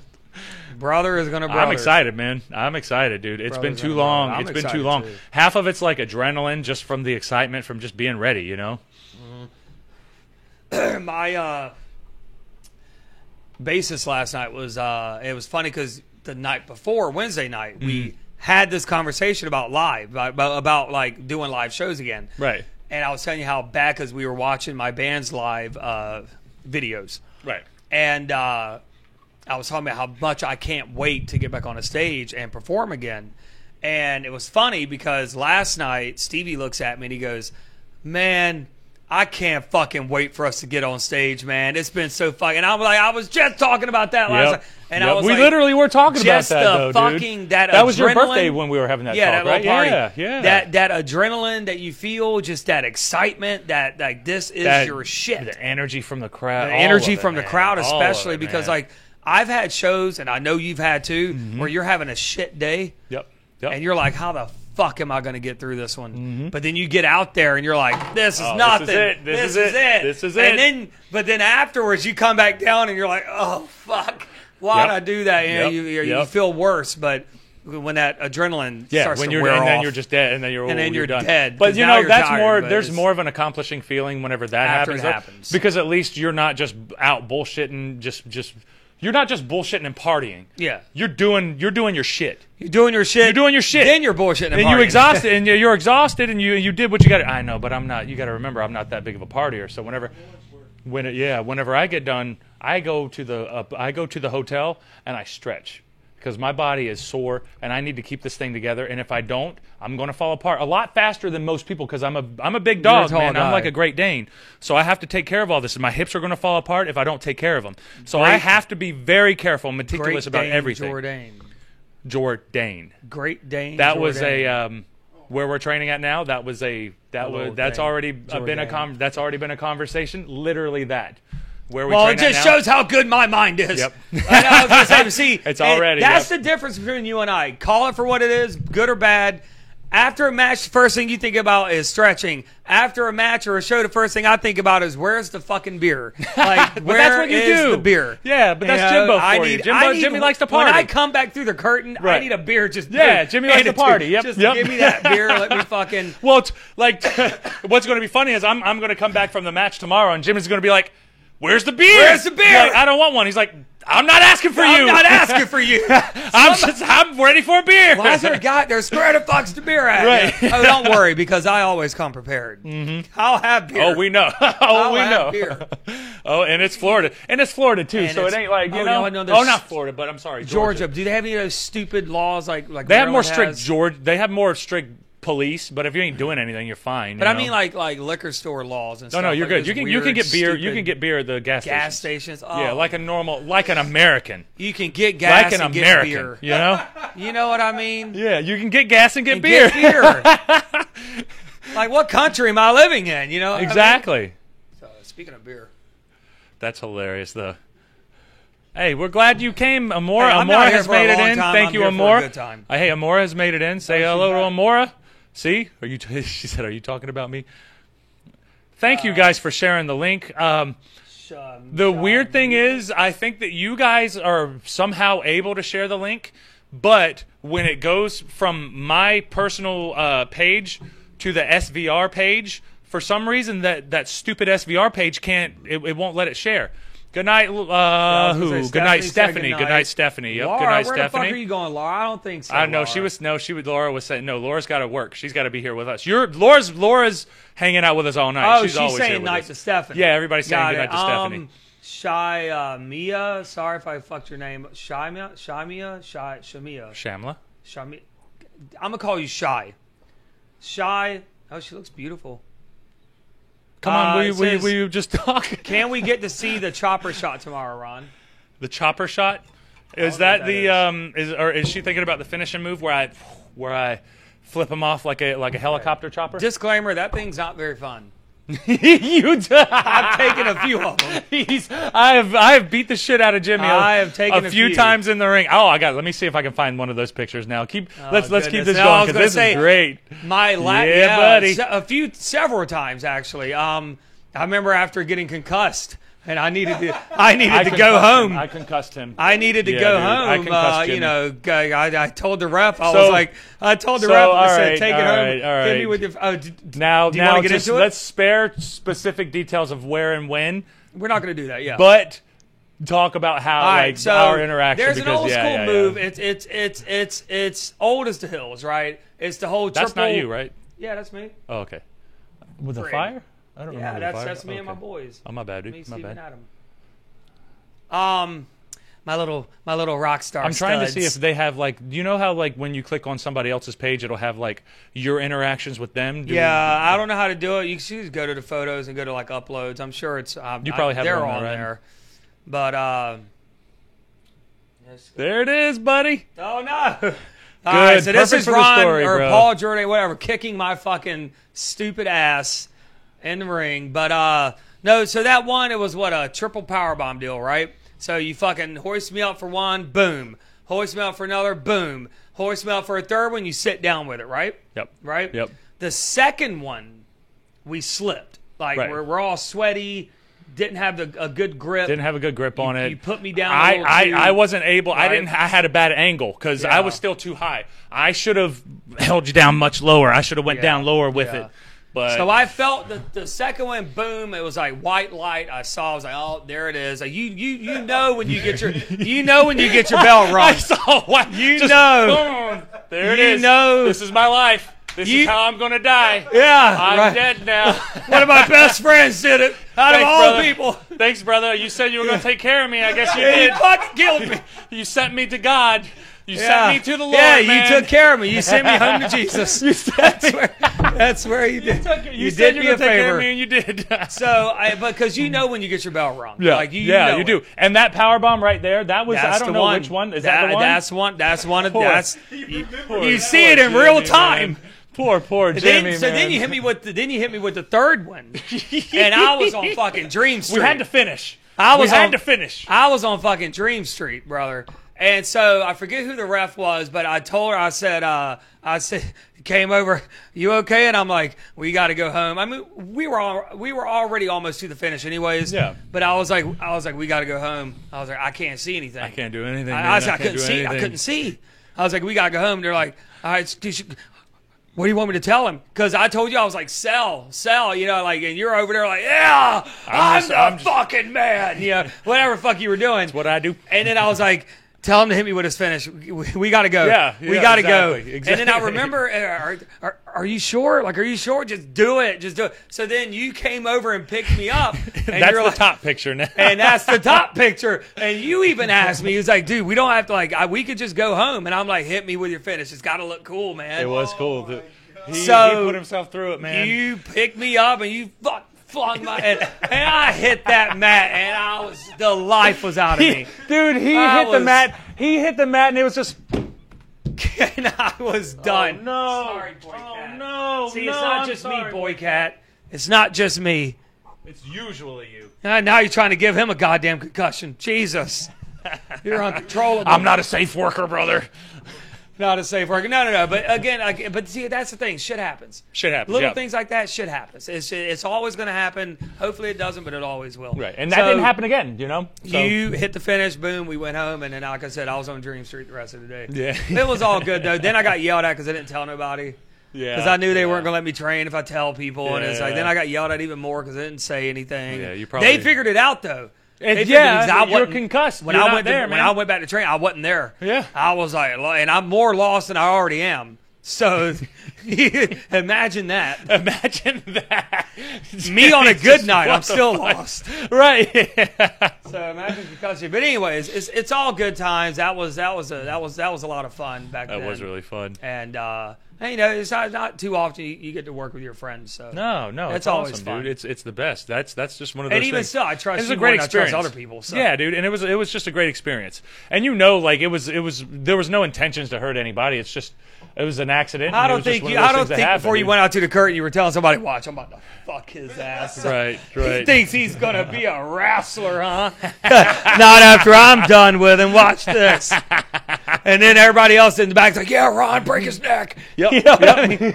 Brother is going to brother. I'm excited, man. I'm excited, dude. It's been Brother's too gonna brother. long. I'm It's been too excited, long. too. Half of it's like adrenaline just from the excitement from just being ready, you know? My basis last night was it was funny because the night before, Wednesday night, we had this conversation about live, about like doing live shows again. Right. And I was telling you how bad because we were watching my band's live videos. Right. And I was talking about how much I can't wait to get back on a stage and perform again. And it was funny because last night Stevie looks at me and he goes, "Man, I can't fucking wait for us to get on stage, man. It's been so fucking." And I was like, I was just talking about that last night. And I was we like, literally were talking about just that, the though, fucking dude. that That was your adrenaline- birthday when we were having that yeah, talk, that right? little party. Yeah. That adrenaline that you feel, just that excitement, that like this is your shit. The energy from the crowd. The all energy of it, from the man. crowd, All of especially it, because man. like I've had shows, and I know you've had too, where you're having a shit day, Yep. and you're like, how the fuck am I going to get through this one? But then you get out there and you're like, this is Oh, nothing. this is it. This is it. This is And it. but then afterwards you come back down and you're like, oh fuck, why did Yep. I do that? You know, Yep. you feel worse, but when that adrenaline starts when to you're wear and then off, you're just dead, and then you're you're done. dead, But 'cause you now know you're that's tired, more. but There's it's- more of an accomplishing feeling whenever that After it happens, though, happens. because at least you're not just out bullshitting, just You're not just bullshitting and partying. Yeah. You're doing your shit. You're doing your shit. You're doing your shit. Then you're bullshitting and And partying. you exhausted, and you're exhausted, and you did what you got. I know, but I'm not. You got to remember, I'm not that big of a partier. So whenever I get done, I go to the hotel and I stretch because my body is sore and I need to keep this thing together. And if I don't, I'm going to fall apart a lot faster than most people because I'm a big dog, tall man. guy. I'm like a Great Dane, so I have to take care of all this. And my hips are going to fall apart if I don't take care of them. So I have to be very careful, and meticulous about everything. Jourdain. Great Dane. That was a where we're training at now. That's already been a conversation. Literally that. Where we Well, train it just at now. shows how good my mind is. Yep. I was going to say, see, It's already, that's yep. the difference between you and I. Call it for what it is, good or bad. After a match, the first thing you think about is stretching. After a match or a show, the first thing I think about is where's the fucking beer? Like, But where that's what you is do. the beer? Yeah, but that's You know, Jimbo for you. Jimmy likes to party. When I come back through the curtain, I Right. need a beer. Just Yeah, boom, Jimmy likes hand to it party. me. Yep, Just yep. give me that beer. Let me fucking. Well, it's like what's going to be funny is I'm going to come back from the match tomorrow, and Jimmy's going to be like, "Where's the beer? Where's the beer?" Like, I don't want one. He's like, "I'm not asking for you. I'm not asking for you. I'm ready for a beer." Why is there a guy? There's square the fuck's the beer at? Right. Oh, don't worry, because I always come prepared. Mm-hmm. I'll have beer. Oh, we know. I'll We have know. beer. Oh, and it's Florida, too. And So it it's- ain't like oh, you no, know. no, there's- Oh, not Florida, but I'm sorry, Georgia. Do they have any of those stupid laws like They have more Maryland strict has? They have more strict police, but if you ain't doing anything, you're fine. But you I know? mean, like liquor store laws and no, stuff. no, you're like good. those You can weird, get beer. You stupid can get beer at the gas stations. Oh. Yeah, like an American. You can get gas Like an and American. get beer. You know? You know what I mean? Yeah, you can get gas and get And beer. get beer. Like, what country am I living in? You know what I mean? Exactly. So, speaking of beer. That's hilarious, though. Hey, we're glad you came, Amora. Hey, I'm not Amora here has for a made it long in. time. Thank I'm you, here for a Amora. good time. Hey, Amora has made it in. Say hello to Amora. See? Are you? She said, "Are you talking about me?" Thank you guys for sharing the link. The weird thing is, I think that you guys are somehow able to share the link, but when it goes from my personal page to the SVR page, for some reason that stupid SVR page it won't let it share. Good night, who? Good night, Stephanie. Good night, Stephanie. Yep. Laura, Good night, where Stephanie. the fuck are you going, Laura? I don't think so. I know Laura. Laura was saying no. Laura's got to work. She's got to be here with us. Laura's hanging out with us all night. Oh, she's always saying here with night us. to Stephanie. Yeah, everybody's saying Got good night it. to Stephanie. Shy Mia. Sorry if I fucked your name. Shamia. Shamla. Shamia. I'm gonna call you Shy. Shy. Oh, she looks beautiful. Come on, it will says- you just talk? Can we get to see the chopper shot tomorrow, Ron? The chopper shot. Is know that what the that is she thinking about the finishing move where I flip him off like a helicopter chopper? Disclaimer: that thing's not very fun. You I've taken a few of them. I have beat the shit out of Jimmy. I have taken a a few few. times in the ring. Oh, let me see if I can find one of those pictures now. Let's keep goodness. this No, I going was because gonna this say, is great. Yeah, buddy. several times actually. I remember after getting concussed, and I needed to go home. I concussed him. I needed to Yeah, go dude, I home. concussed Jimmy. You know, I told the ref. I told the so, ref. all I said, right, "Take it all home. right, all Hit me right. with your." Now, do you wanna get just into it? let's spare specific details of where and when, We're not going to do that. Yeah. but talk about how All right, so our interaction. there's because, an old school yeah. move. It's old as the hills, right? It's the whole That's triple. not you, right? Yeah, that's me. Oh, okay. With the Fred. fire? I don't Yeah, remember the fire. that's me and my Okay. boys. Oh, my bad, dude. Me, My Steve, and bad. Adam. My little rock star. I'm trying to see studs. if they have do you know how when you click on somebody else's page, it'll have your interactions with them? Yeah, I don't know how to do it. You can just go to the photos and go to uploads. I'm sure it's. You probably have it they're on there, right? there, but There it is, buddy. oh no. All right, so this Perfect is for the Ron story, or bro. Paul Jordan, whatever, kicking my fucking stupid ass in the ring. But no, so that one, it was a triple powerbomb deal, right? So you fucking hoist me up for one, boom. Hoist me up for another, boom. Hoist me up for a third one, you sit down with it, right? Yep. Right? Yep. The second one, we slipped. Like Right. we're all sweaty, didn't have a good grip. Didn't have a good grip on it. You put me down a little too, I wasn't able. right? I had a bad angle because I Yeah. was still too high. I should have held you down much lower. I should have went Yeah. down lower with Yeah. it. But So I felt the second one, boom, it was like white light. I was like, oh, there it is. Like, you know when you get your bell rung. I saw what You know. Boom. There it You is. know. This is my life. This is how I'm gonna die. Yeah, I'm right. dead now. One of my best friends did it. Out of Thanks, all brother. people. Thanks, brother. You said you were gonna take care of me. I guess you You did. fucking killed me. You sent me to God. You sent me to the Lord, Yeah, man. you took care of me. You sent me home to Jesus. That's where you did. You did said you me were a gonna take care favor. of me, and you did. So, because you know when you get your bell rung. Yeah, Like, you yeah, know you it. do. And that power bomb right there, that was, That's I don't the know one. which one. Is that the one? That's one. That's one of Poor- that's. Poor- You see poor it in real Jimmy, time. man. Poor Jimmy, So man. then you hit me with the third one, and I was on fucking Dream Street. We had to finish. I We had to finish. I was on fucking Dream Street, brother. And so I forget who the ref was, but I told her, I said, came over, you okay? And I'm like, we got to go home. I mean, we were already almost to the finish anyways. Yeah. But I was like, we got to go home. I was like, I can't see anything. I can't do anything. I man. couldn't can't do see. I anything. couldn't see. I was like, we gotta go home. They're like, all right, what do you want me to tell him? Because I told you I was like, sell, you know, like, and you're over there like, yeah, I'm the fucking man, you know, whatever the fuck you were doing. What I do. And then I was like, tell him to hit me with his finish. We got to go. Yeah, we got to go. exactly. And then I remember, are you sure? Like, are you sure? Just do it. Just do it. So then you came over and picked me up. And That's you're the like, top picture now. and that's the top picture. And you even asked me, he was like, dude, we don't have to, like, we could just go home. And I'm like, hit me with your finish. It's got to look cool, man. It was cool. He So, put himself through it, man. You picked me up and you flung my and I hit that mat and the life was out of me. Dude, he I hit the was- mat. He hit the mat, and it was just. And I was done. Oh, no. Sorry, Boy Cat. no. See, no, it's not I'm just sorry. me, Boy Cat. It's not just me. It's usually you. And now you're trying to give him a goddamn concussion. Jesus. You're uncontrollable. I'm not a safe worker, brother. Not a safe worker. No. But again, but see, that's the thing. Shit happens. Shit happens. Little yeah. things like that, shit happens. It's always going to happen. Hopefully it doesn't, but it always will. Right, and that So, didn't happen again, you know? So, You hit the finish, boom, we went home, and then, like I said, I was on Dream Street the rest of the day. Yeah. It was all good, though. Then I got yelled at because I didn't tell nobody. yeah. Because I knew they weren't going to let me train if I tell people. And it's like, Yeah. then I got yelled at even more because I didn't say anything. Yeah, you probably- They figured it out, though. They figured yeah, because I you're wasn't- concussed. When You're I not went there, when man. I went back to train, I wasn't there. Yeah. I was like, and I'm more lost than I already am. So imagine that. Imagine that. Me on a good Jesus, night, what I'm the still fuck? lost. Right. So imagine concussion. But anyways, it's all good times. That was a lot of fun back then. That was really fun. And you know, it's not too often you get to work with your friends. So No, That's it's always awesome, fun. dude. It's the best. That's just one of those and even things. still, I trust It's you a great more than experience. I trust other people. So. Yeah, dude, and it was just a great experience. And you know, like it was there was no intentions to hurt anybody. It was an accident. I and it don't was just think one you. of those I don't things that think happened, before you dude. went out to the curtain, you were telling somebody, "Watch, I'm about to fuck his ass." Right. He thinks he's gonna be a wrestler, huh? Not after I'm done with him. Watch this. And then everybody else in the back's like, "Yeah, Ron, break his neck." Yep. You know what I mean?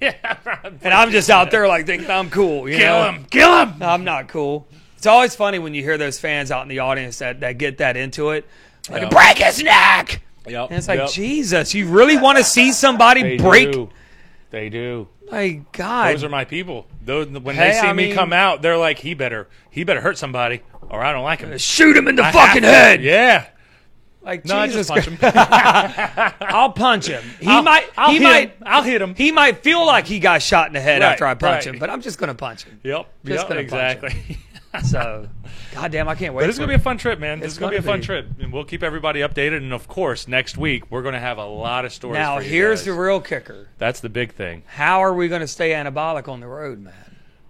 Yeah. And I'm just out there like thinking I'm cool. You know? Kill him. I'm not cool. It's always funny when you hear those fans out in the audience that get that into it. Like, Yep. break his neck. Yep. And it's like, Yep. Jesus, you really want to see somebody They break? do. They do. My God. Those are my people. Those, when Hey, they see I me mean- come out, they're like, he better hurt somebody, or I don't like him. Shoot him in the I fucking have to. head. Yeah. Like, No, I Jesus just punch Christ. him. I'll punch him. I'll hit him. He might feel like he got shot in the head Right, after I punch right. him, but I'm just gonna punch him. Yep. Just Yep. gonna punch him. Exactly. So, goddamn, I can't wait. But it's for going to it. be a fun trip, man. This It's is going to be a gonna fun be. trip. And we'll keep everybody updated. And, of course, next week, we're going to have a lot of stories Now, for you here's guys. the real kicker. That's the big thing. How are we going to stay anabolic on the road, man?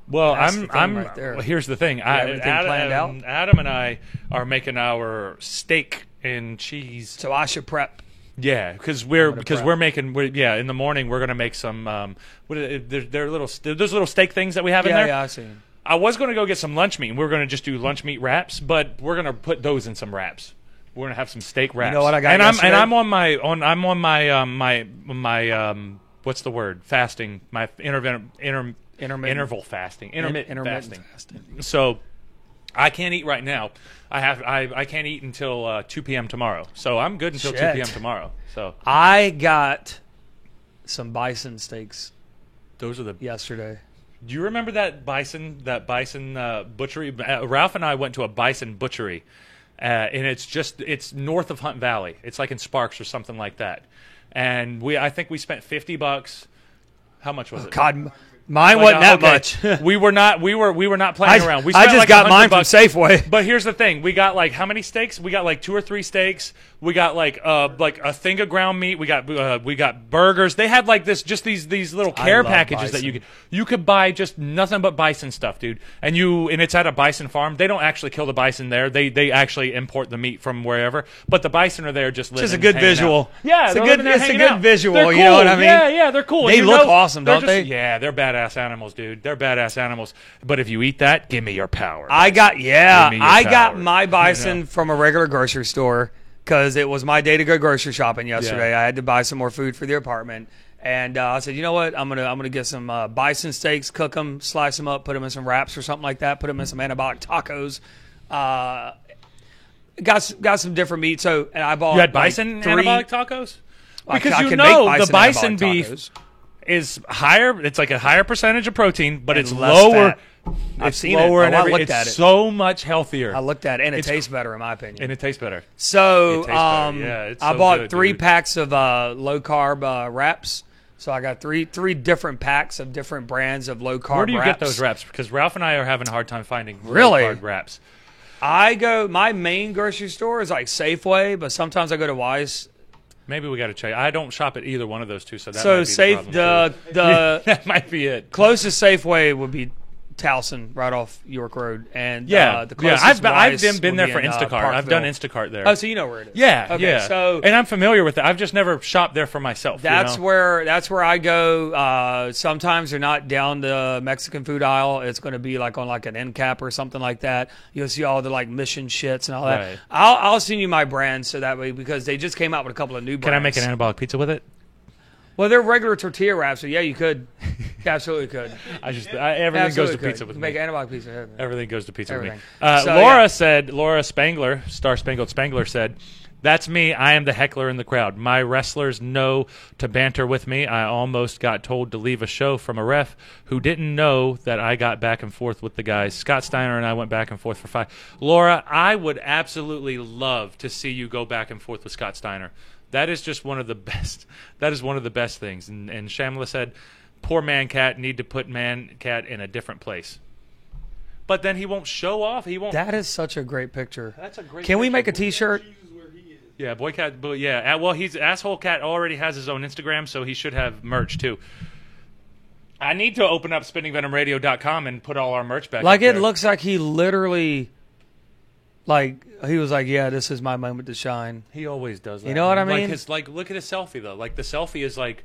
Well, That's the thing I'm right there. well, here's the thing. everything planned out? Adam and I are making our steak and cheese. So I should prep. Yeah, because prep. we're making in the morning we're going to make some they're little those little steak things that we have in there. Yeah, I see him. I was going to go get some lunch meat. And we were going to just do lunch meat wraps, but we're going to put those in some wraps. We're going to have some steak wraps. know what I got And yesterday? I'm on my what's the word? Fasting. My intermittent fasting. Intermittent fasting. So I can't eat right now. I can't eat until 2 p.m. tomorrow. So I'm good until 2 Shit. p.m. tomorrow. So I got some bison steaks those are the yesterday. Do you remember that bison butchery? Ralph and I went to a bison butchery, and it's north of Hunt Valley. It's like in Sparks or something like that. And I think we spent $50. How much was it? God, mine wasn't that much. we were not playing around. We I spent just like got mine $100. from Safeway. But here's the thing: we got like how many steaks? We got like 2 or 3 steaks. We got like a thing of ground meat. We got burgers. They had like these little care love packages bison. that you could buy just nothing but bison stuff, dude. And it's at a bison farm. They don't actually kill the bison there. They actually import the meat from wherever. But the bison are there just living. Just a good hanging visual. out. Yeah, it's a they're good. living there It's a hanging good out. visual. They're You know cool. what I mean? Yeah, they're cool. They You look know, awesome, they're don't they? Yeah, they're badass animals, dude. They're badass animals. But if you eat that, give me your power. I got Give me your got power. my bison Yeah. from a regular grocery store because it was my day to go grocery shopping yesterday. Yeah. I had to buy some more food for the apartment, and I said, you know what, I'm gonna get some bison steaks, cook them, slice them up, put them in some wraps or something like that, put them in some antibiotic tacos. Got some different meat. So and I bought. You had bison like 3 antibiotic tacos? I Because can you make know the bison antibiotic beef tacos. is higher. It's like a higher percentage of protein, but And it's less lower. fat. I've It's seen lower it. and I looked at it's it. so much healthier. I looked at it, and it It's- tastes better, in my opinion. and it tastes better. So It tastes better. Yeah, it's I so bought good, 3 dude. packs of low carb wraps. So I got three different packs of different brands of low carb. Where do you wraps. get those wraps? Because Ralph and I are having a hard time finding Really? low-carb wraps. My main grocery store is like Safeway, but sometimes I go to Weis. Maybe we got to check. I don't shop at either one of those two, so that So might be the problem, too. the that might be it. closest Safeway would be Towson, right off York Road, and Yeah, the yeah. closest I've Weis been would there be for in, Instacart. I've done Parkville. Instacart there. Oh, so you know where it is? Yeah, Okay, yeah. so and I'm familiar with it. I've just never shopped there for myself. That's you know? where I go. Sometimes they're not down the Mexican food aisle. It's going to be like on like an end cap or something like that. You'll see all the like mission shits and all that. Right. I'll send you my brand so that way because they just came out with a couple of new brands. Can I make an anabolic pizza with it? Well, they're regular tortilla wraps, so yeah, you could. You absolutely could. Everything Absolutely goes to could. pizza You with can me. make antibiotic pizza. Everything. Everything goes to pizza Everything. with me. So, Laura Spangler, Star Spangled Spangler said, "That's me. I am the heckler in the crowd. My wrestlers know to banter with me. I almost got told to leave a show from a ref who didn't know that I got back and forth with the guys. Scott Steiner and I went back and forth for 5. Laura, I would absolutely love to see you go back and forth with Scott Steiner. That is just one of the best. That is one of the best things." And Shamla said, "Poor Man Cat need to put Man Cat in a different place." But then he won't show off. He won't. That is such a great picture. That's a great. Can we picture. make a T-shirt? Yeah, Boy Cat. But yeah, well, he's Asshole Cat already has his own Instagram, so he should have merch too. I need to open up spinningvenomradio.com and put all our merch back. Like up it there. looks like he literally, like he was like, yeah, this is my moment to shine. He always does that. You know what I man. mean? Look at his selfie though. Like the selfie is like,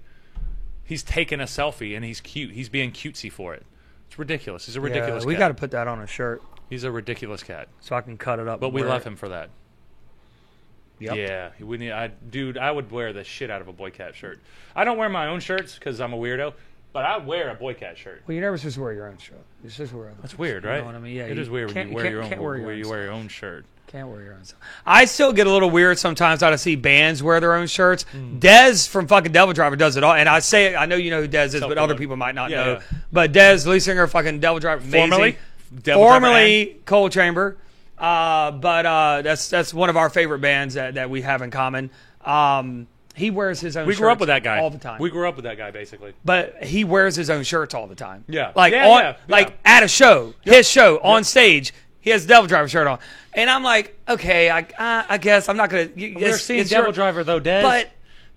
he's taking a selfie and he's cute. He's being cutesy for it. It's ridiculous. He's a ridiculous. Yeah, we cat. got to put that on a shirt He's a ridiculous cat. so I can cut it up. But and we wear love it. him for that. Yep. Yeah, we need. I would wear the shit out of a Boy Cat shirt. I don't wear my own shirts because I'm a weirdo, but I wear a Boy Cat shirt. Well, you're never supposed to wear your own shirt. You're supposed to wear. That's weird, right? You know what I mean? Yeah, it you is weird when can't- you wear your own. can't wear your Where own you wear your own shirt. Can't wear your own stuff. I still get a little weird sometimes out to see bands wear their own shirts. Mm. Dez from fucking Devil Driver does it all, and I say I know you know who Dez is, but Self-promote. other people might not Yeah, know. yeah. But Dez, lead singer of fucking Devil Driver, amazing. Formerly Cold Chamber, but that's one of our favorite bands that we have in common. He wears his own. We grew up shirts with that guy all the time. We grew up with that guy basically. But he wears his own shirts all the time. Yeah. Like Yeah, on, yeah, like yeah. at a show, his show on stage, he has a Devil Driver shirt on, and I'm like, okay, I guess I'm not gonna. We're seeing Devil Driver though, Dez.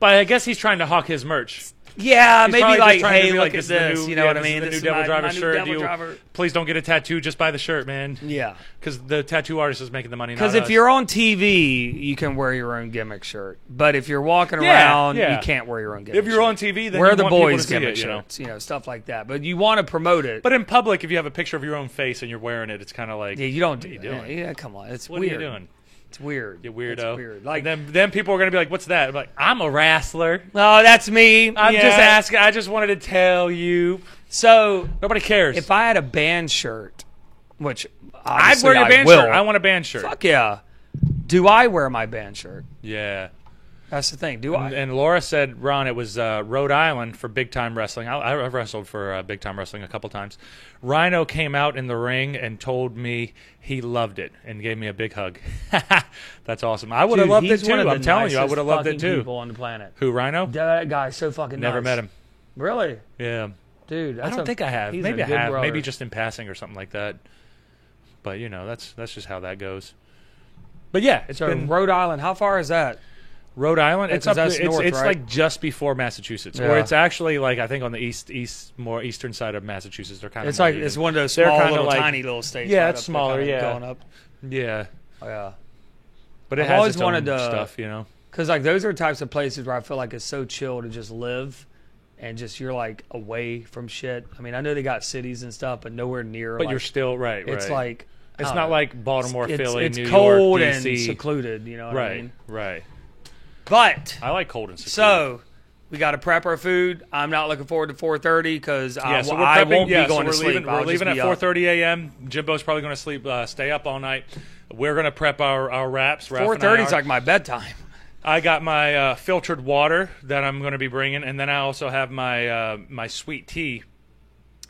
but I guess he's trying to hawk his merch. yeah, He's maybe probably like, just trying to hey, be look like, at is the this. new- You know yeah, what I this is mean? the This new is Devil my Driver new shirt. Devil Driver. Please don't get a tattoo. Just buy the shirt, man. Yeah. Because the tattoo artist is making the money. Because not if us. you're on TV, you can wear your own gimmick shirt. But if you're walking Yeah, around, yeah. you can't wear your own gimmick if you're shirt. on TV, then wear you the want people boys' to see gimmick it, you know? shirts, stuff like that. But you want to promote it. But in public, if you have a picture of your own face and you're wearing it, it's kind of like, yeah, you don't do what are that. you doing? Yeah, come on. It's What weird. are you doing? It's weird. You weirdo. It's weird. Like, and then people are gonna be like, "What's that?" I'm like, "I'm a wrestler. oh, that's me. I'm Yeah. just asking. I just wanted to tell you. So Nobody cares. if I had a band shirt, which I'd obviously wear your I band will, shirt. I want a band shirt. Fuck yeah. Do I wear my band shirt? Yeah. That's the thing. Do I? And Laura said, Ron, it was Rhode Island for Big Time Wrestling. I've wrestled for Big Time Wrestling a couple times. Rhino came out in the ring and told me he loved it and gave me a big hug. That's awesome. I would have loved it too. I'm telling you, I would have loved it too. People on the planet. Who, Rhino? That guy's so fucking Never nice. met him. Really? Yeah. Dude, I don't think I have. He's Maybe a I good have. brother. Maybe just in passing or something like that. But that's just how that goes. But yeah, it's So been Rhode Island, how far is that? Rhode Island. It's up. That's north, it's right? like just before Massachusetts, or Yeah. it's actually like I think on the more eastern side of Massachusetts. They're kind of. It's like it's one of those They're small kinda little like- tiny little states. Yeah, right it's up there, smaller, kinda yeah. going up. Yeah, Oh, yeah. but it I've has always its wanted own to- stuff, Because like those are types of places where I feel like it's so chill to just live, and just you're like away from shit. I mean, I know they got cities and stuff, but nowhere near. But like, you're still right. It's right. like I It's don't not know. like Baltimore, Philly, it's New cold York, and DC. secluded. You know what I Right, mean? right. But I like cold and secluded. so we got to prep our food. I'm not looking forward to 4:30 because yeah, so we're I prepping. won't Yeah, be going so we're to leaving. sleep. We're I'll leaving just at be up. 4:30 a.m. Jimbo's probably going to sleep, stay up all night. We're going to prep our wraps. 4:30 is like my bedtime. I got my filtered water that I'm going to be bringing, and then I also have my my sweet tea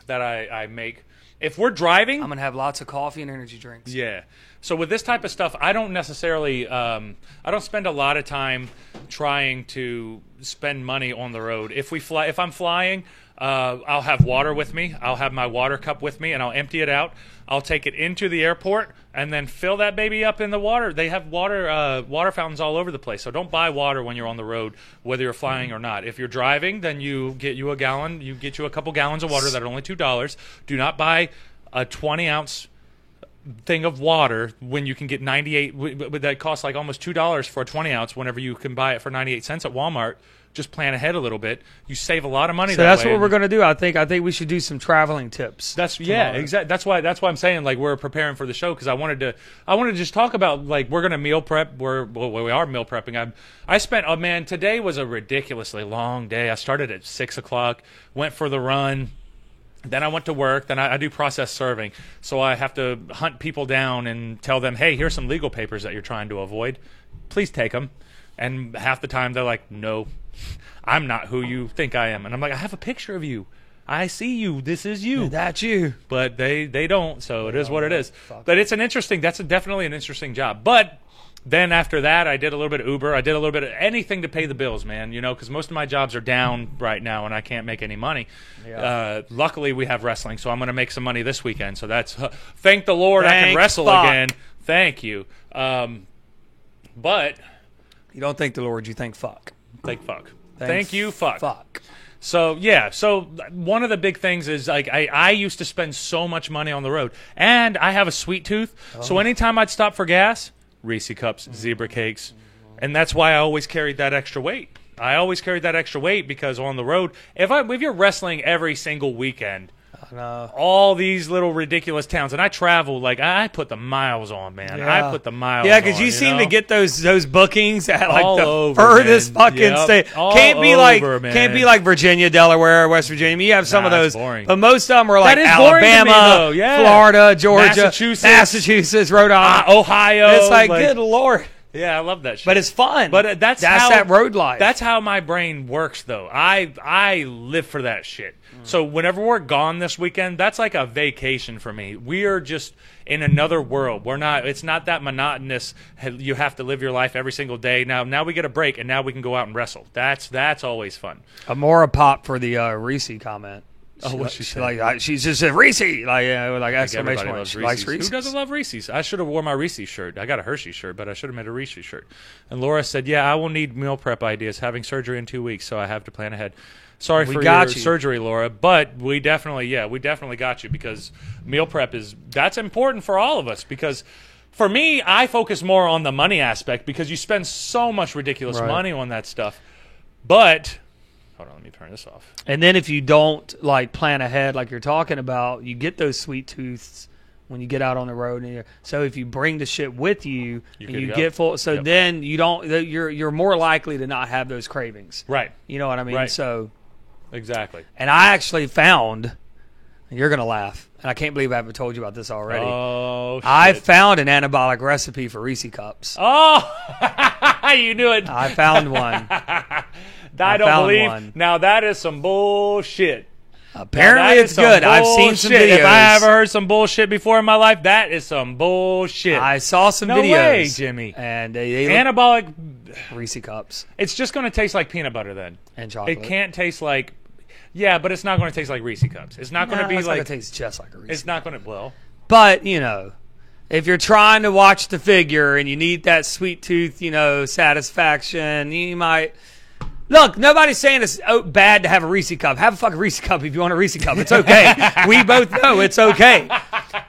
that I make. If we're driving, I'm gonna have lots of coffee and energy drinks. yeah. So with this type of stuff, I don't necessarily, I don't spend a lot of time trying to spend money on the road. If I'm flying, I'll have water with me. I'll have my water cup with me, and I'll empty it out. I'll take it into the airport and then fill that baby up in the water. They have water fountains all over the place. So don't buy water when you're on the road, whether you're flying or not. If you're driving, then you get you a gallon. You get you a couple gallons of water that are only $2. Do not buy a 20-ounce thing of water when you can get 98 that costs like almost $2 for a 20-ounce whenever you can buy it for 98 cents at Walmart. Just plan ahead a little bit. You save a lot of money. So that that's way. what we're gonna do. I think we should do some traveling tips. That's tomorrow. exactly. That's why I'm saying like we're preparing for the show because I wanted to just talk about like we're gonna meal prep. We are meal prepping. I spent man today was a ridiculously long day. I started at 6 o'clock, went for the run. Then I went to work. Then I do process serving. So I have to hunt people down and tell them, hey, here's some legal papers that you're trying to avoid. Please take them. And half the time they're like, no, I'm not who you think I am. And I'm like, I have a picture of you. I see you. This is you. That's you. But they don't. So it is what it is. But it's that's definitely an interesting job. But then after that, I did a little bit of Uber. I did a little bit of anything to pay the bills, man, because most of my jobs are down right now and I can't make any money. Yeah. Luckily, we have wrestling, so I'm going to make some money this weekend. So that's thank the Lord I can Thank wrestle fuck. again. Thank you. But You don't thank the Lord, you thank fuck. thank fuck. Thank you, fuck. Fuck. So, yeah. So, one of the big things is, like, I used to spend so much money on the road. And I have a sweet tooth. So, anytime I'd stop for gas, Reese Cups, Zebra Cakes. And that's why I always carried that extra weight. I always carried that extra weight because on the road, if you're wrestling every single weekend, all these little ridiculous towns, and I travel, like, I put the miles on, man. Yeah. I put the miles Yeah, on. because you seem know? to get those bookings at like All the over, furthest man. fucking Yep. state. All Can't be over, man. can't be like Virginia, Delaware, West Virginia. You have some Nah, of those, it's boring. but most of them are like That is boring to me, Alabama, though. Yeah. Florida, Georgia, Massachusetts. Rhode Island, Ohio. It's like good lord, Yeah, I love that shit. but it's fun. But that's how, that road life. That's how my brain works, though. I live for that shit. So whenever we're gone this weekend, that's like a vacation for me. We are just in another world. We're not. It's not that monotonous. You have to live your life every single day. Now we get a break, and now we can go out and wrestle. That's always fun. Amora popped for the Reese comment. Oh, what's she say? She just said Reese, like exclamation Everybody point. loves She Reese's. likes Reese's. Who doesn't love Reese's? I should have worn my Reese's shirt. I got a Hershey shirt, but I should have made a Reese's shirt. And Laura said, "Yeah, I will need meal prep ideas. Having surgery in 2 weeks, so I have to plan ahead." Sorry We for got your you. surgery, Laura, but we definitely got you because meal prep that's important for all of us because. For me, I focus more on the money aspect because you spend so much ridiculous Right. money on that stuff. But hold on, let me turn this off. And then if you don't like plan ahead, like you're talking about, you get those sweet tooths when you get out on the road. And so if you bring the shit with you, You're and good you to go. get full, so Yep. then you don't. You're more likely to not have those cravings. Right. You know what I mean? Right. So, Exactly. and I actually found, You're going to laugh. And I can't believe I haven't told you about this already. Oh, shit. I found an anabolic recipe for Reese Cups. Oh, you knew it. I found one. I don't believe. One. Now, that is some bullshit. Apparently it's good. I've seen some videos. If I ever heard some bullshit before in my life, that is some bullshit. I saw some no videos. Way, Jimmy. And they anabolic Reese Cups. It's just going to taste like peanut butter then. And chocolate. It can't taste like, yeah, but it's not going to taste like Reese Cups. It's not going to be it's like. It's not going to taste just like a Reese. It's not going to, well. But, you know, if you're trying to watch the figure and you need that sweet tooth, you know, satisfaction, you might. Look, nobody's saying it's bad to have a Reese Cup. Have a fucking Reese Cup if you want a Reese Cup. It's okay. We both know it's okay.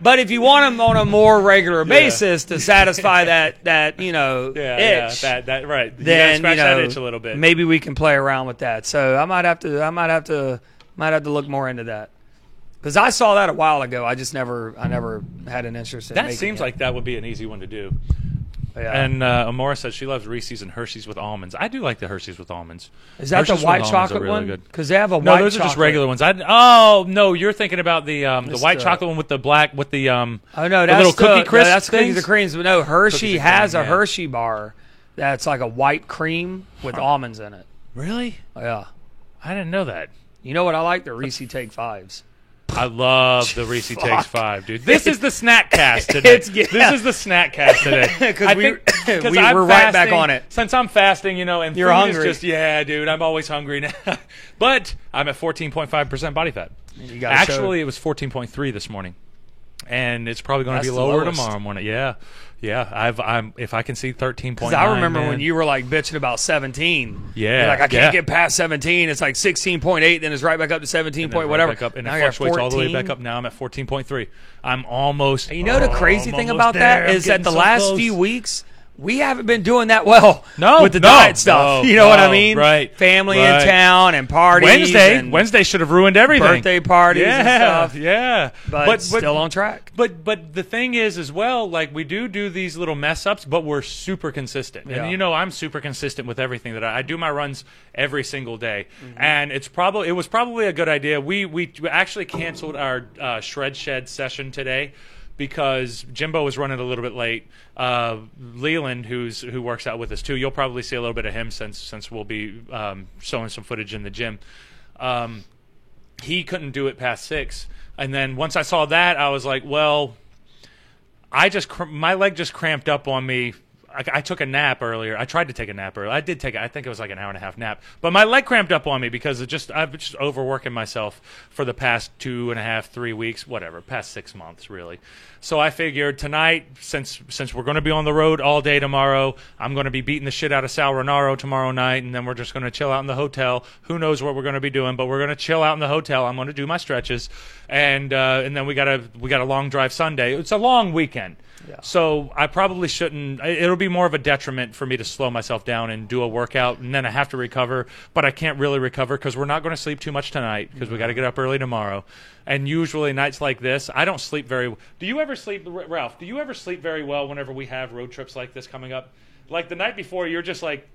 But if you want them on a more regular basis to satisfy that you know itch, that right, then scratch you know, that itch a little bit. Maybe we can play around with that. So I might have to look more into that. Because I saw that a while ago. I never had an interest in that. Making Seems it. like that would be an easy one to do. Yeah. And Amora says she loves Reese's and Hershey's with almonds. I do like the Hershey's with almonds. Is that Hershey's the white with chocolate really one? Because they have a white No, those chocolate. are just regular ones. Oh no, you're thinking about the white the- chocolate one with the black with the Oh no, the that's little cookie crisp. that's cookies things? and creams. But no, Hershey Cookies and has cream, a yeah. Hershey bar that's like a white cream with almonds in it. Really? Yeah. I didn't know that. You know what I like? The Reese Take Fives. I love the Reese Takes 5, dude. This is the snack cast today. This is the snack cast today. Because we're right back on it. Since I'm fasting, you know, and You're food hungry. is just, yeah, dude, I'm always hungry now. But I'm at 14.5% body fat. You gotta Actually, it was 14.3 this morning. And it's probably going to That's be the lower lowest. tomorrow morning. Yeah. I'm if I can see 13.9. Because I remember man. when you were like bitching about 17. Yeah, You're like, I can't yeah. get past 17. It's like 16.8, then it's right back up to 17 point whatever. Back up, and Now it you're at fluctuates all the way 14. back up. Now I'm at 14.3. I'm almost. And you know the crazy I'm thing almost about there. that I'm is that getting the so last close. few weeks we haven't been doing that well No, with the no, diet stuff. no, You know what I no, mean? right, Family right. in town and parties. and Wednesday should have ruined everything. birthday parties yeah, and stuff. Yeah, But still on track. But the thing is, as well, like we do these little mess ups, but we're super consistent. Yeah. And you know, I'm super consistent with everything that I do. My runs every single day, Mm-hmm. and it was probably a good idea. We actually canceled our shred shed session today because Jimbo was running a little bit late. Leland, who works out with us too, you'll probably see a little bit of him since we'll be showing some footage in the gym. He couldn't do it past 6, and then once I saw that, I was like, well, my leg just cramped up on me. I took a nap earlier. I tried to take a nap earlier. I think it was like an hour and a half nap. But my leg cramped up on me because I've been just overworking myself for the past 2.5, 3 weeks, whatever, past 6 months, really. So I figured tonight, since we're going to be on the road all day tomorrow, I'm going to be beating the shit out of Sal Renaro tomorrow night, and then we're just going to chill out in the hotel. Who knows what we're going to be doing, but we're going to chill out in the hotel. I'm going to do my stretches, and then we got a long drive Sunday. It's a long weekend. Yeah. So I probably shouldn't. It'll be more of a detriment for me to slow myself down and do a workout, and then I have to recover. But I can't really recover because we're not going to sleep too much tonight because we got to get up early tomorrow. And usually nights like this, I don't sleep very well. Do you ever sleep, Ralph? Do you ever sleep very well whenever we have road trips like this coming up? Like the night before, you're just like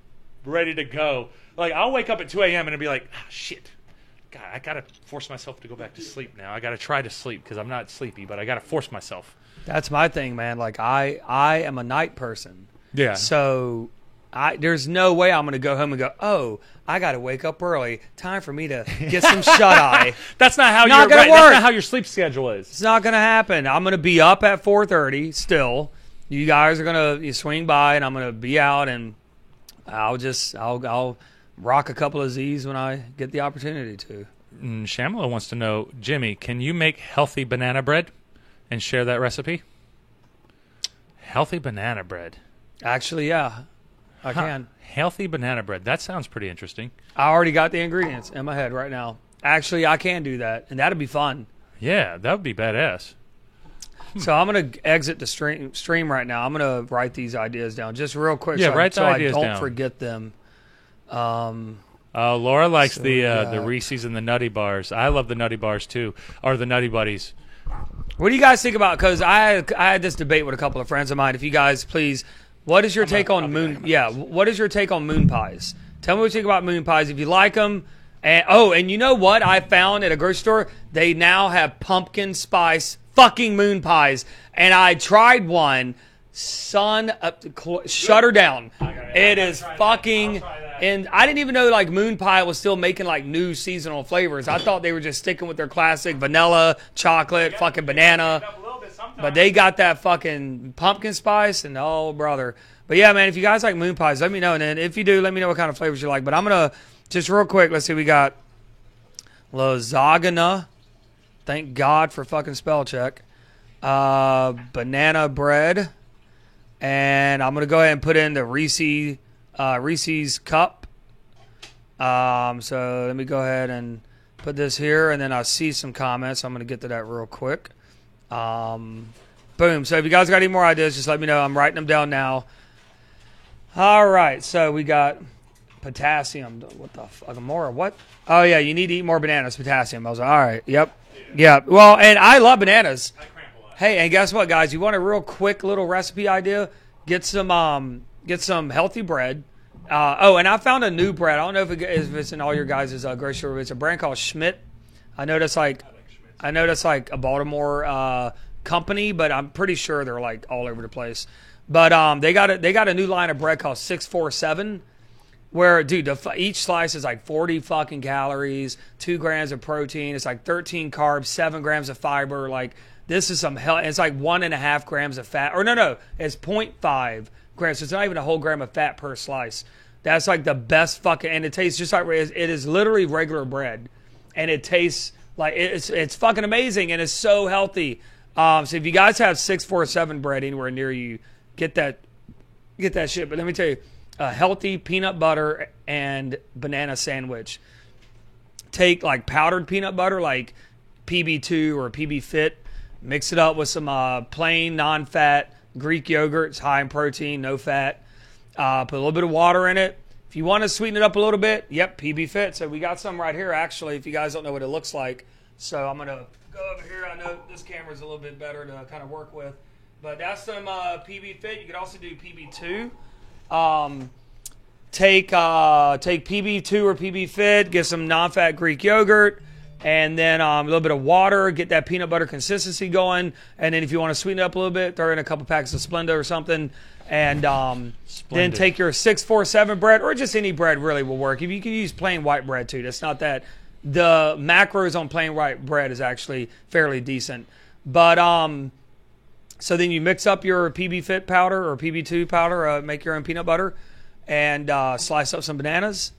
ready to go. Like I'll wake up at 2 a.m. and it'll be like, shit. God, I got to force myself to go back to sleep now. I got to try to sleep because I'm not sleepy, but I got to force myself. That's my thing, man. Like I am a night person. Yeah. So there's no way I'm going to go home and go, oh, I got to wake up early. Time for me to get some shut eye. That's not how Not you're gonna right. work. That's not how your sleep schedule is. It's not going to happen. I'm going to be up at 4:30 still. You guys are going to swing by, and I'm going to be out, and I'll rock a couple of Z's when I get the opportunity to. Shamla wants to know, Jimmy, can you make healthy banana bread and share that recipe? Healthy banana bread. Actually, yeah, I can. Healthy banana bread. That sounds pretty interesting. I already got the ingredients in my head right now. Actually, I can do that, and that'd be fun. Yeah, that would be badass. So I'm going to exit the stream right now. I'm going to write these ideas down just real quick Yeah, write the so ideas I don't down. forget them. Laura likes So the Reese's and the Nutty Bars. I love the Nutty Bars too, or the Nutty Buddies. What do you guys think about? Because I had this debate with a couple of friends of mine. If you guys please, what is your take on moon? Yeah, what is your take on moon pies? Tell me what you think about moon pies. If you like them, And you know what I found at a grocery store? They now have pumpkin spice fucking moon pies. And I tried one. Son, shut her down. It is fucking... And I didn't even know like Moon Pie was still making like new seasonal flavors. I thought they were just sticking with their classic vanilla, chocolate, fucking banana. But they got that fucking pumpkin spice and oh brother. But yeah, man, if you guys like moon pies, let me know. And then if you do, let me know what kind of flavors you like. But I'm gonna just real quick. Let's see, we got lasagna. Thank God for fucking spell check. Banana bread, and I'm gonna go ahead and put in the Reese's cup. So let me go ahead and put this here, and then I see some comments. I'm going to get to that real quick. Boom. So if you guys got any more ideas, just let me know. I'm writing them down now. All right. So we got potassium. What the fuck? More? What? Oh, yeah. You need to eat more bananas. Potassium. I was like, all right. Yep. Yeah. Well, and I love bananas. Hey, and guess what, guys? You want a real quick little recipe idea? Get some healthy bread. And I found a new bread. I don't know if it's in all your guys' grocery store. It's a brand called Schmidt. I know that's like a Baltimore company, but I'm pretty sure they're like all over the place. But they got a new line of bread called 647, where dude, each slice is like 40 fucking calories, 2 grams of protein. It's like 13 carbs, 7 grams of fiber. Like this is some hell. It's like 1.5 grams of fat. Or no, it's 0.5 grams. So it's not even a whole gram of fat per slice. That's like the best fucking, and it tastes just like it is literally regular bread, and it tastes like it's fucking amazing, and it's so healthy. So if you guys have 647 bread anywhere near you, get that shit. But let me tell you, a healthy peanut butter and banana sandwich. Take like powdered peanut butter, like PB2 or PB Fit, mix it up with some plain non-fat Greek yogurt. It's high in protein, no fat. Put a little bit of water in it. If you want to sweeten it up a little bit, yep, PB Fit. So we got some right here, actually, if you guys don't know what it looks like. So I'm going to go over here. I know this camera's a little bit better to kind of work with. But that's some PB Fit. You could also do PB2. Take PB2 or PB Fit, get some non-fat Greek yogurt, and then a little bit of water, get that peanut butter consistency going. And then if you want to sweeten it up a little bit, throw in a couple packs of Splenda or something. And then take your 647 bread, or just any bread really will work. If you can use plain white bread too, that's not that. The macros on plain white bread is actually fairly decent. But so then you mix up your PB Fit powder or PB2 powder, make your own peanut butter, and slice up some bananas,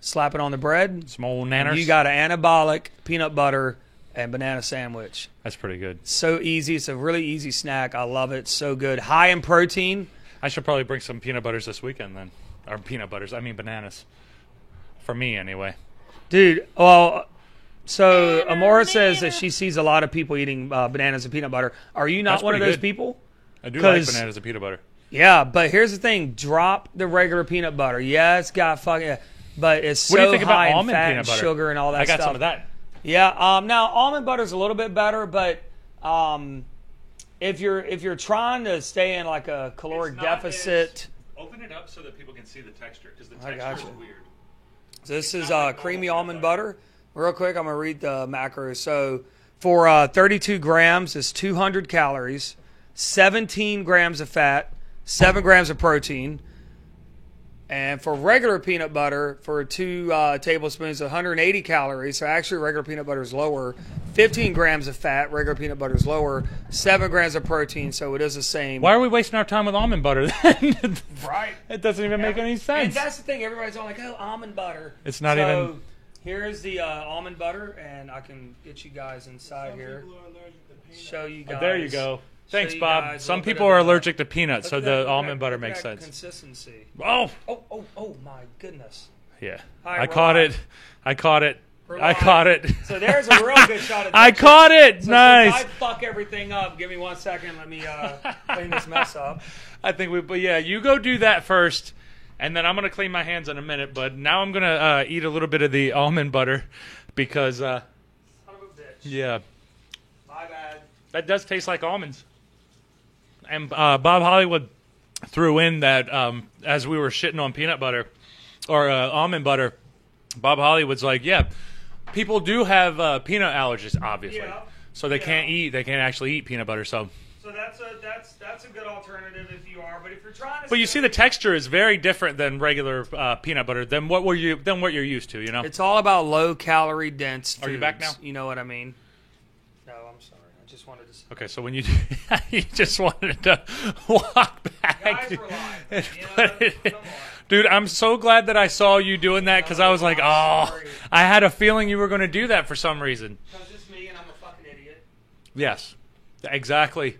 slap it on the bread. Some old nanners. You got an anabolic peanut butter and banana sandwich. That's pretty good. So easy. It's a really easy snack. I love it. So good. High in protein. I should probably bring some peanut butters this weekend then. Or bananas. For me, anyway. Dude, well, so Amora says that she sees a lot of people eating bananas and peanut butter. Are you not one of those people? I do like bananas and peanut butter. Yeah, but here's the thing. Drop the regular peanut butter. Yeah, it's got fucking... But it's what do you so think about high in almond fat peanut and butter? sugar and all that stuff. I got some of that. Yeah, now almond butter's a little bit better, but... If you're trying to stay in like a caloric deficit, open it up so that people can see the texture, because the texture is weird. So this is creamy almond butter. Real quick, I'm gonna read the macros. So for 32 grams, it's 200 calories, 17 grams of fat, 7 grams of protein. And for regular peanut butter, for 2 tablespoons, 180 calories. So actually, regular peanut butter is lower. 15 grams of fat. Regular peanut butter is lower. 7 grams of protein. So it is the same. Why are we wasting our time with almond butter then? Right. It doesn't even make any sense. And that's the thing. Everybody's all like, "Oh, almond butter." It's not even. Here's the almond butter, and I can get you guys inside here. Show you guys. There you go. Thanks, Bob. Some people are allergic to peanuts, so the almond butter makes sense. Consistency. Oh! Oh, my goodness. Yeah. Right, I caught it. So there's a real good shot at that. I caught it! So nice! I fuck everything up. Give me 1 second. Let me clean this mess up. I think but yeah, you go do that first, and then I'm going to clean my hands in a minute, but now I'm going to eat a little bit of the almond butter, because, son of a bitch. Yeah. My bad. That does taste like almonds. And Bob Hollywood threw in that as we were shitting on peanut butter or almond butter, Bob Hollywood's like, yeah, people do have peanut allergies, obviously, so they can't actually eat peanut butter. So that's a good alternative if you are. But if you're trying to, but you see, the texture is very different than regular peanut butter than what you're used to. You know, it's all about low calorie dense foods. Are you back now? You know what I mean? No, I'm sorry. I just wanted to. Okay, so when you just wanted to walk back, Guys were lying. Come on. Dude, I'm so glad that I saw you doing that because I was like, oh, I had a feeling you were going to do that for some reason. Because it's me and I'm a fucking idiot. Yes, exactly.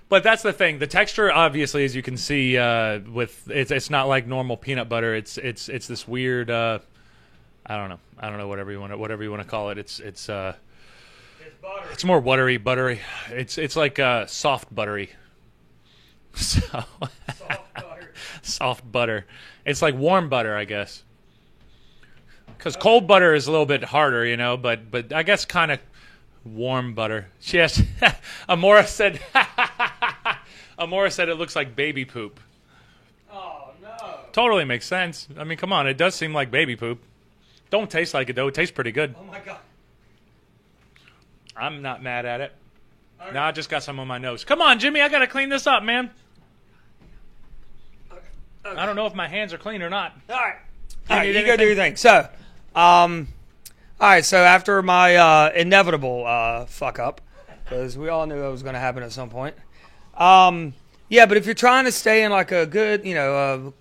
But that's the thing. The texture, obviously, as you can see, it's not like normal peanut butter. It's this weird. I don't know. Whatever you want to call it. It's butter. It's more buttery. It's like soft buttery. So Soft butter. soft butter. It's like warm butter, I guess. Because cold butter is a little bit harder, you know. But I guess kind of warm butter. Yes. Amora said. Amora said it looks like baby poop. Oh no. Totally makes sense. I mean, come on. It does seem like baby poop. Don't taste like it though. It tastes pretty good. Oh my god. I'm not mad at it. Now I just got some on my nose. Come on, Jimmy. I got to clean this up, man. Okay. I don't know if my hands are clean or not. All right. You All right, need you go do your anything? thing. So, all right. So after my inevitable fuck up, because we all knew that was going to happen at some point. Yeah, but if you're trying to stay in like a good,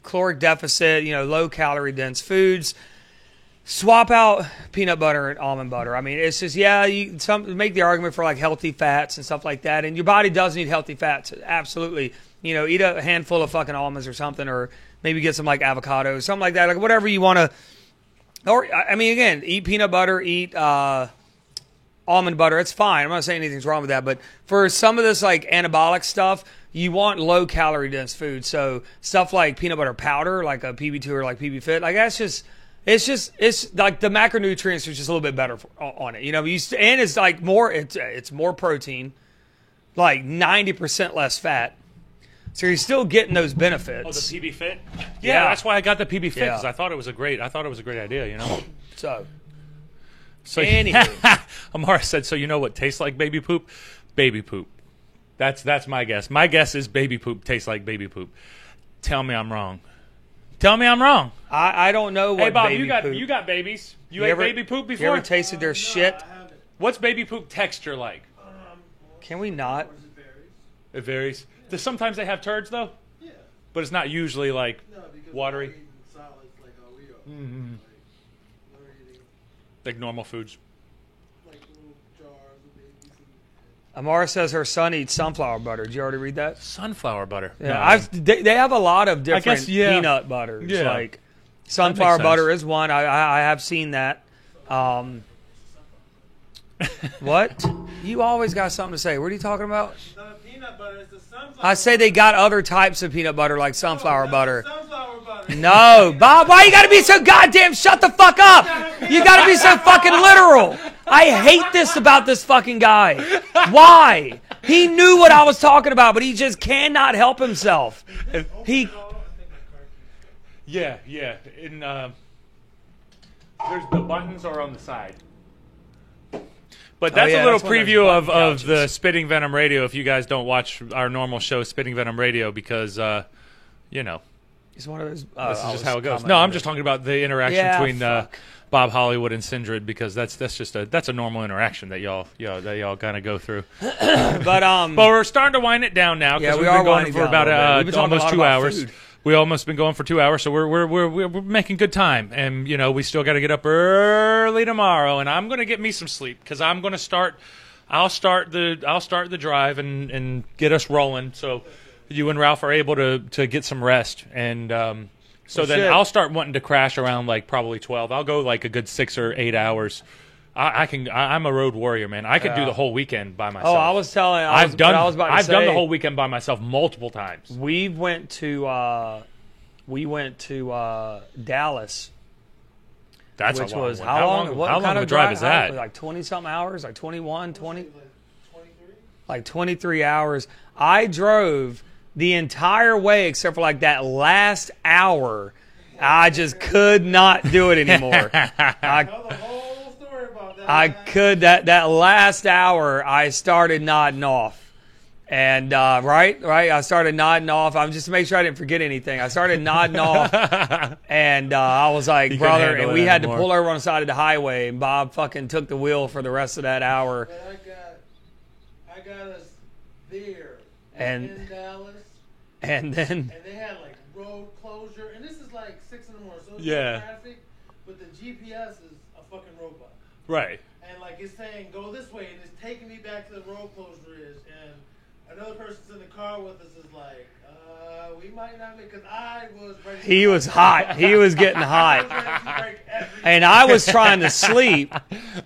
caloric deficit, low calorie dense foods, swap out peanut butter and almond butter. I mean, it's just you make the argument for like healthy fats and stuff like that, and your body does need healthy fats. Absolutely. Eat a handful of fucking almonds or something, or maybe get some like avocados, something like that, like whatever you want to. Or I mean, again, eat peanut butter, eat almond butter. It's fine. I'm not saying anything's wrong with that, but for some of this like anabolic stuff, you want low calorie dense food. So stuff like peanut butter powder, like a PB2 or like PB Fit, like that's just. It's like the macronutrients are just a little bit better on it, and it's like more. It's more protein, like 90% less fat. So you're still getting those benefits. Oh, the PB Fit? Yeah, that's why I got the PB Fit because Yeah. I thought it was a great idea, So anyway, Amara said, "So you know what tastes like baby poop? Baby poop. That's my guess. My guess is baby poop tastes like baby poop. Tell me I'm wrong. Tell me I'm wrong. I don't know what. Hey Bob, baby poop. you got babies. You ate baby poop before? You ever tasted their shit? What's baby poop texture like? Can we not? It varies. Sometimes they have turds though. Yeah. But it's not usually like No, because watery. we're eating solids like how we are. Mm-hmm. Like, we're eating Like normal foods. like little jars of babies. Amara says her son eats sunflower butter. Did you already read that? Sunflower butter. Yeah, they have a lot of different guess, yeah. peanut butters. Yeah. Like sunflower sense. butter is one. I have seen that. What? You always got something to say. What are you talking about? The peanut butter is the sunflower. I say they got other types of peanut butter like sunflower butter. Sunflower butter. No, Bob, why you gotta be so goddamn shut the fuck up? You gotta be so fucking literal. I hate this about this fucking guy. Why? He knew what I was talking about, but he just cannot help himself. He Yeah. In there's the buttons are on the side. But that's yeah, a little that's one of those preview button of couches. the Spitting Venom Radio if you guys don't watch our normal show, Spitting Venom Radio, because, He's one of those. this is just how it goes. No, I'm just talking about the interaction Yeah, between fuck. Bob Hollywood and Sindred because that's a normal interaction that y'all kind of go through. But But we're starting to wind it down now Yeah, because we we've are been going winding for down about a little bit. We've been talking a almost lot 2 about hours. food. We almost been going for 2 hours, so we're making good time, and we still got to get up early tomorrow, and I'm gonna get me some sleep because I'm gonna start. I'll start the drive and get us rolling, so you and Ralph are able to get some rest, and so then shit. I'll start wanting to crash around like probably 12. I'll go like a good 6 or 8 hours. I'm a road warrior, man. I could do Yeah. the whole weekend by myself. oh, I was telling. I've done I've the whole weekend by myself multiple times. We went to Dallas, That's which a long was one. how long? What How kind long of of a drive is that? Like 20-something hours, like 21, 20, Like 23? like 23 hours. I drove the entire way except for like that last hour. I just could not do it anymore. Tell the whole story about that. I could that last hour I started nodding off. And right, I started nodding off. I'm just to make sure I didn't forget anything. I started nodding off, and I was like, brother, and we had to pull over on the side of the highway. And Bob fucking took the wheel for the rest of that hour. But I got us there And- in Dallas, And then and they had like road closure, and this is like 6 in the morning, so it's Yeah. traffic, but the GPS is a fucking robot, Right. and like it's saying go this way, and it's taking me back to the road closure is, and another person's in the car with us is like, we might not make, because I was ready. he was hot. He was getting I was hot. ready to break every. And I was trying to sleep.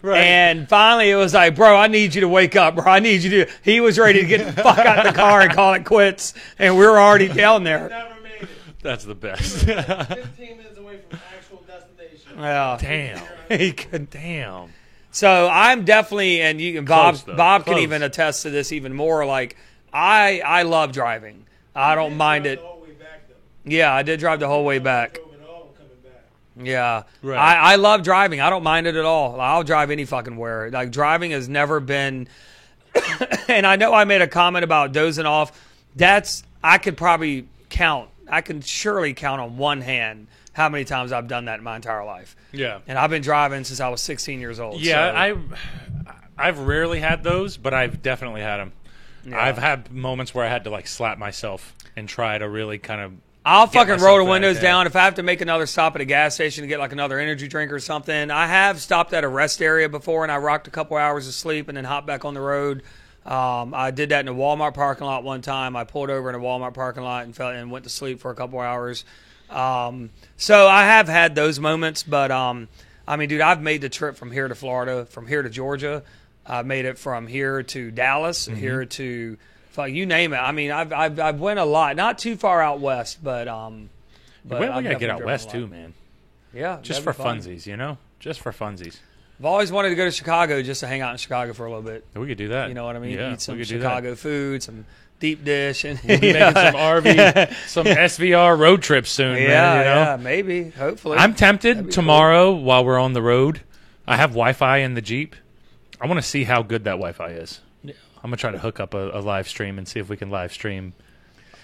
And finally it was like, bro, I need you to wake up, bro. I need you to. He was ready to get the fuck out of the car and call it quits. And we were already down there. Never made it. That's the best. 15 minutes away from actual destination. Yeah. Damn. He could. Damn. So I'm definitely, and you can Bob. Close, though. Bob can Close. even attest to this even more. Like I love driving. I don't mind it. The whole way back, though. Yeah, I did drive the whole way back. Drove it all coming back. Yeah, Right. I love driving. I don't mind it at all. I'll drive any fucking where. Like driving has never been. And I know I made a comment about dozing off. I could probably count. I can surely count on one hand how many times I've done that in my entire life. Yeah. And I've been driving since I was 16 years old. Yeah, so. I've rarely had those, but I've definitely had them. Yeah. I've had moments where I had to like slap myself and try to really kind of. I'll fucking roll the myself windows back there. down. If I have to make another stop at a gas station to get like another energy drink or something, I have stopped at a rest area before and I rocked a couple hours of sleep and then hopped back on the road. I did that in a Walmart parking lot one time. I pulled over in a Walmart parking lot and went to sleep for a couple hours. So I have had those moments, but I mean, dude, I've made the trip from here to Florida, from here to Georgia. I've made it from here to Dallas, here to fuck, you name it. I mean, I've went a lot, not too far out west, but We I've gotta get definitely out driven west a too, lot. man. Yeah, Just that'd for be fun. funsies, you know? Just for funsies. I've always wanted to go to Chicago just to hang out in Chicago for a little bit. We could do that. You know what I mean? Yeah, Eat some we could do Chicago food, some deep dish, and that. We'll be making some RV, some SVR road trips soon, yeah, man. You know? yeah, maybe, hopefully. I'm That'd tempted be tomorrow while we're on the road. I have Wi-Fi in the Jeep. I want to see how good that Wi-Fi is. I'm gonna try to hook up a live stream and see if we can live stream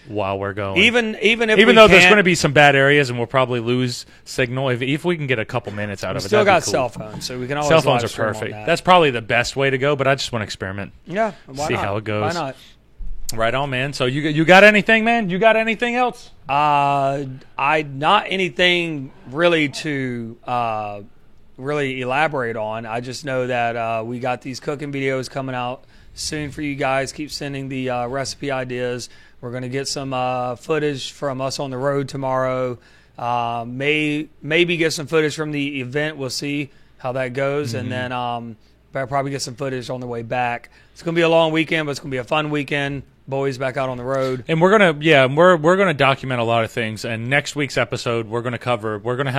while we're going. Even Even if we though there's can't- going to be some bad areas and we'll probably lose signal, if we can get a couple minutes out we of it, still that'd got be cool. cell phones, so we can always Cell phones live are stream on perfect. that. That's probably the best way to go, but I just want to experiment. yeah. Why see not? how it goes. Why not? Right on, man. So you got anything, man? You got anything else? I not anything really to really elaborate on. I just know that we got these cooking videos coming out soon for you guys. Keep sending the recipe ideas. We're going to get some footage from us on the road tomorrow. Maybe get some footage from the event. We'll see how that goes, and then I'll probably get some footage on the way back. It's going to be a long weekend, but it's going to be a fun weekend. Boys back out on the road. And we're gonna document a lot of things. And next week's episode, we're gonna have a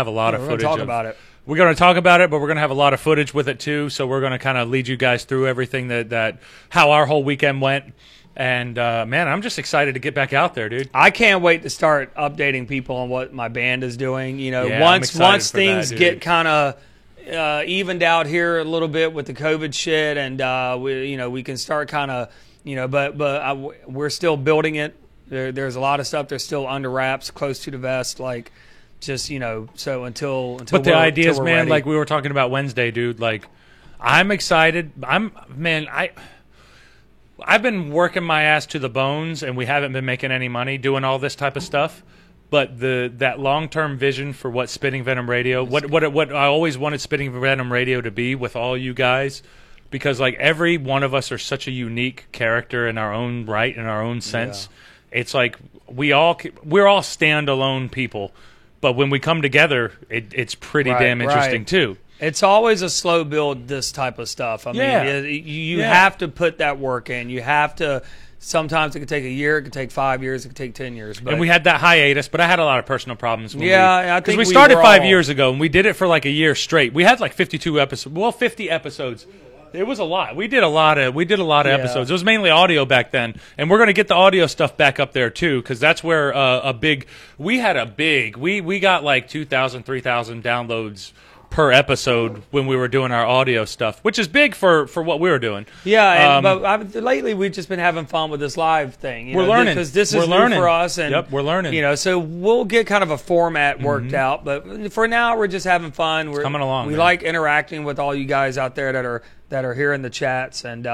lot of We're going footage. to talk about it. We're going to talk about it, but we're going to have a lot of footage with it too. So we're going to kind of lead you guys through everything that how our whole weekend went. And man, I'm just excited to get back out there, dude. I can't wait to start updating people on what my band is doing. You know, Yeah, I'm once excited for things that, dude. get kind of evened out here a little bit with the COVID shit, and we can start kind of we're still building it. There's a lot of stuff that's still under wraps, close to the vest, like just So until But the we're- ideas, till we're man, ready. like we were talking about Wednesday, dude. Like, I'm excited. I've been working my ass to the bones, and we haven't been making any money doing all this type of stuff. But that long-term vision for what Spitting Venom Radio, what I always wanted Spitting Venom Radio to be with all you guys, because like every one of us are such a unique character in our own right, in our own sense. It's like we're all standalone people, but when we come together, it's pretty Right, damn interesting right. too. It's always a slow build, this type of stuff. I Yeah. mean, you Yeah. have to put that work in. You have to. Sometimes it could take a year. It could take 5 years. It could take 10 years. But And we had that hiatus, but I had a lot of personal problems. Yeah, I think because we we started were 5 all- years ago, and we did it for like a year straight. We had like 52 episodes. Well, 50 episodes. It was a lot. We did a lot of Yeah. episodes. It was mainly audio back then, and we're going to get the audio stuff back up there too, because that's where we got like 2,000, 3,000 downloads per episode when we were doing our audio stuff, which is big for what we were doing. Yeah, but lately we've just been having fun with this live thing. We're learning because this is new for us, and yep, we're learning. So we'll get kind of a format worked out. But for now, we're just having fun. We're coming along. We man. like interacting with all you guys out there that are here in the chats, and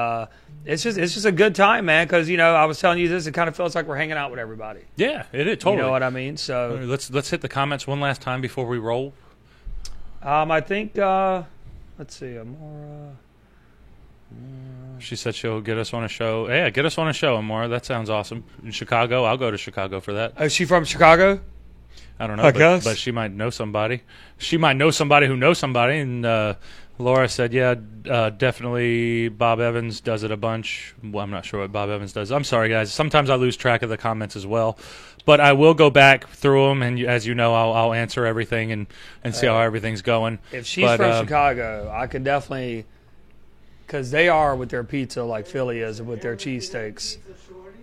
it's just a good time, man. Because I was telling you this, it kind of feels like we're hanging out with everybody. Yeah, it is totally. You know what I mean? So let's hit the comments one last time before we roll. I think let's see, Amora. She said she'll get us on a show. Yeah, get us on a show, Amora. That sounds awesome. In Chicago, I'll go to Chicago for that. Is she from Chicago? I don't know, guess. But she might know somebody. She might know somebody who knows somebody. And Laura said, yeah, definitely Bob Evans does it a bunch. Well, I'm not sure what Bob Evans does. I'm sorry, guys. Sometimes I lose track of the comments as well. But I will go back through them, and as you know, I'll answer everything and see how everything's going. If she's from Chicago, I could definitely, because they are with their pizza like Philly is with their cheesesteaks.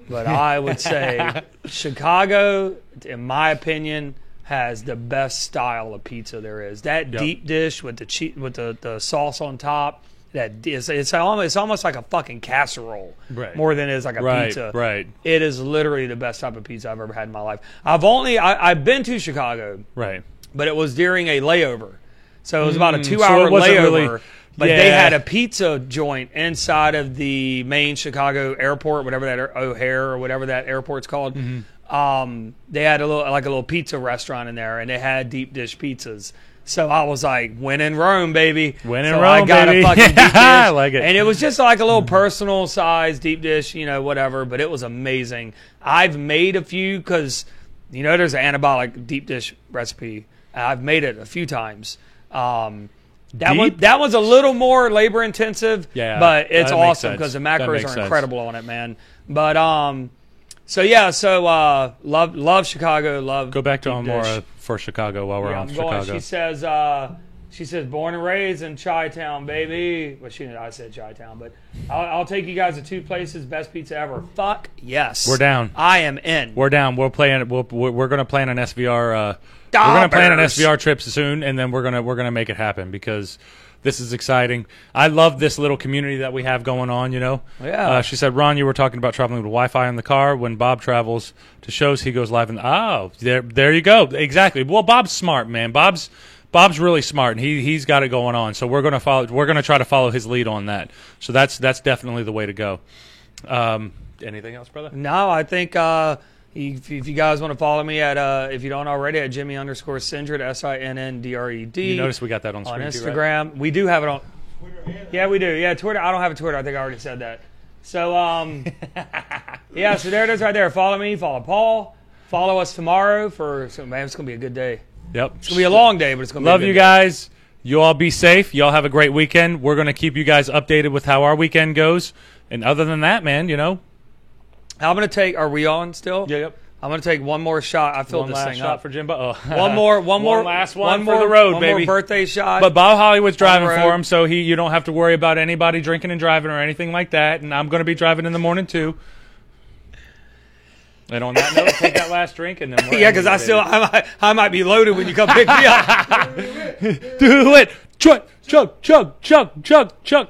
But I would say Chicago, in my opinion, has the best style of pizza there is. That deep dish with the sauce on top. It's almost like a fucking casserole, more than it is like a pizza. Right. It is literally the best type of pizza I've ever had in my life. I've been to Chicago, Right. but it was during a layover, so it was about a 2-hour layover. But they had a pizza joint inside of the main Chicago airport, whatever that O'Hare or whatever that airport's called. They had a little pizza restaurant in there, and they had deep dish pizzas. So I was like, "Win in Rome, baby." Win in so Rome, I got baby. a fucking deep dish, I like it. and it was just like a little personal size deep dish, whatever. But it was amazing. I've made a few because, there's an anabolic deep dish recipe. I've made it a few times. That one's a little more labor intensive, but it's awesome because the macros are incredible on it, man. But love Chicago. Love go back to Amora for Chicago while we're on Chicago. She says born and raised in Chi-Town, baby. Well, I said Chi-Town, but I'll take you guys to two places, best pizza ever. Fuck yes, we're down. I am in. We're down. We're going to plan an SVR. We're going to plan an SVR trip soon, and then we're gonna make it happen because this is exciting. I love this little community that we have going on. Yeah. She said, Ron, you were talking about traveling with Wi-Fi in the car. When Bob travels to shows, he goes live. There you go. Exactly. Well, Bob's smart, man. Bob's really smart, and he's got it going on. So we're gonna follow. We're gonna try to follow his lead on that. So that's definitely the way to go. Anything else, brother? No, I think if you guys want to follow me at if you don't already at Jimmy_Sindred SINNDRED. You notice we got that on screen Instagram. too, right? We do have it on. Yeah, we do. Yeah, Twitter. I don't have a Twitter. I think I already said that. So so there it is right there. Follow me. Follow Paul. Follow us tomorrow man. It's gonna be a good day. Yep. It's gonna be a long day, but it's gonna be love a good you day. guys. You all be safe. You all have a great weekend. We're gonna keep you guys updated with how our weekend goes. And other than that, man, I'm gonna take. Are we on still? Yeah, yep. I'm gonna take one more shot. I filled One this last thing shot up. for Jimbo. Oh. One more last one for the road, one baby. more birthday shot. But Bob Hollywood's driving the road. for him, so you don't have to worry about anybody drinking and driving or anything like that. And I'm going to be driving in the morning too. And on that note, take that last drink, and then yeah, because I might be loaded when you come pick me up. do it. Chug, chug, chug, chug, chug, chug.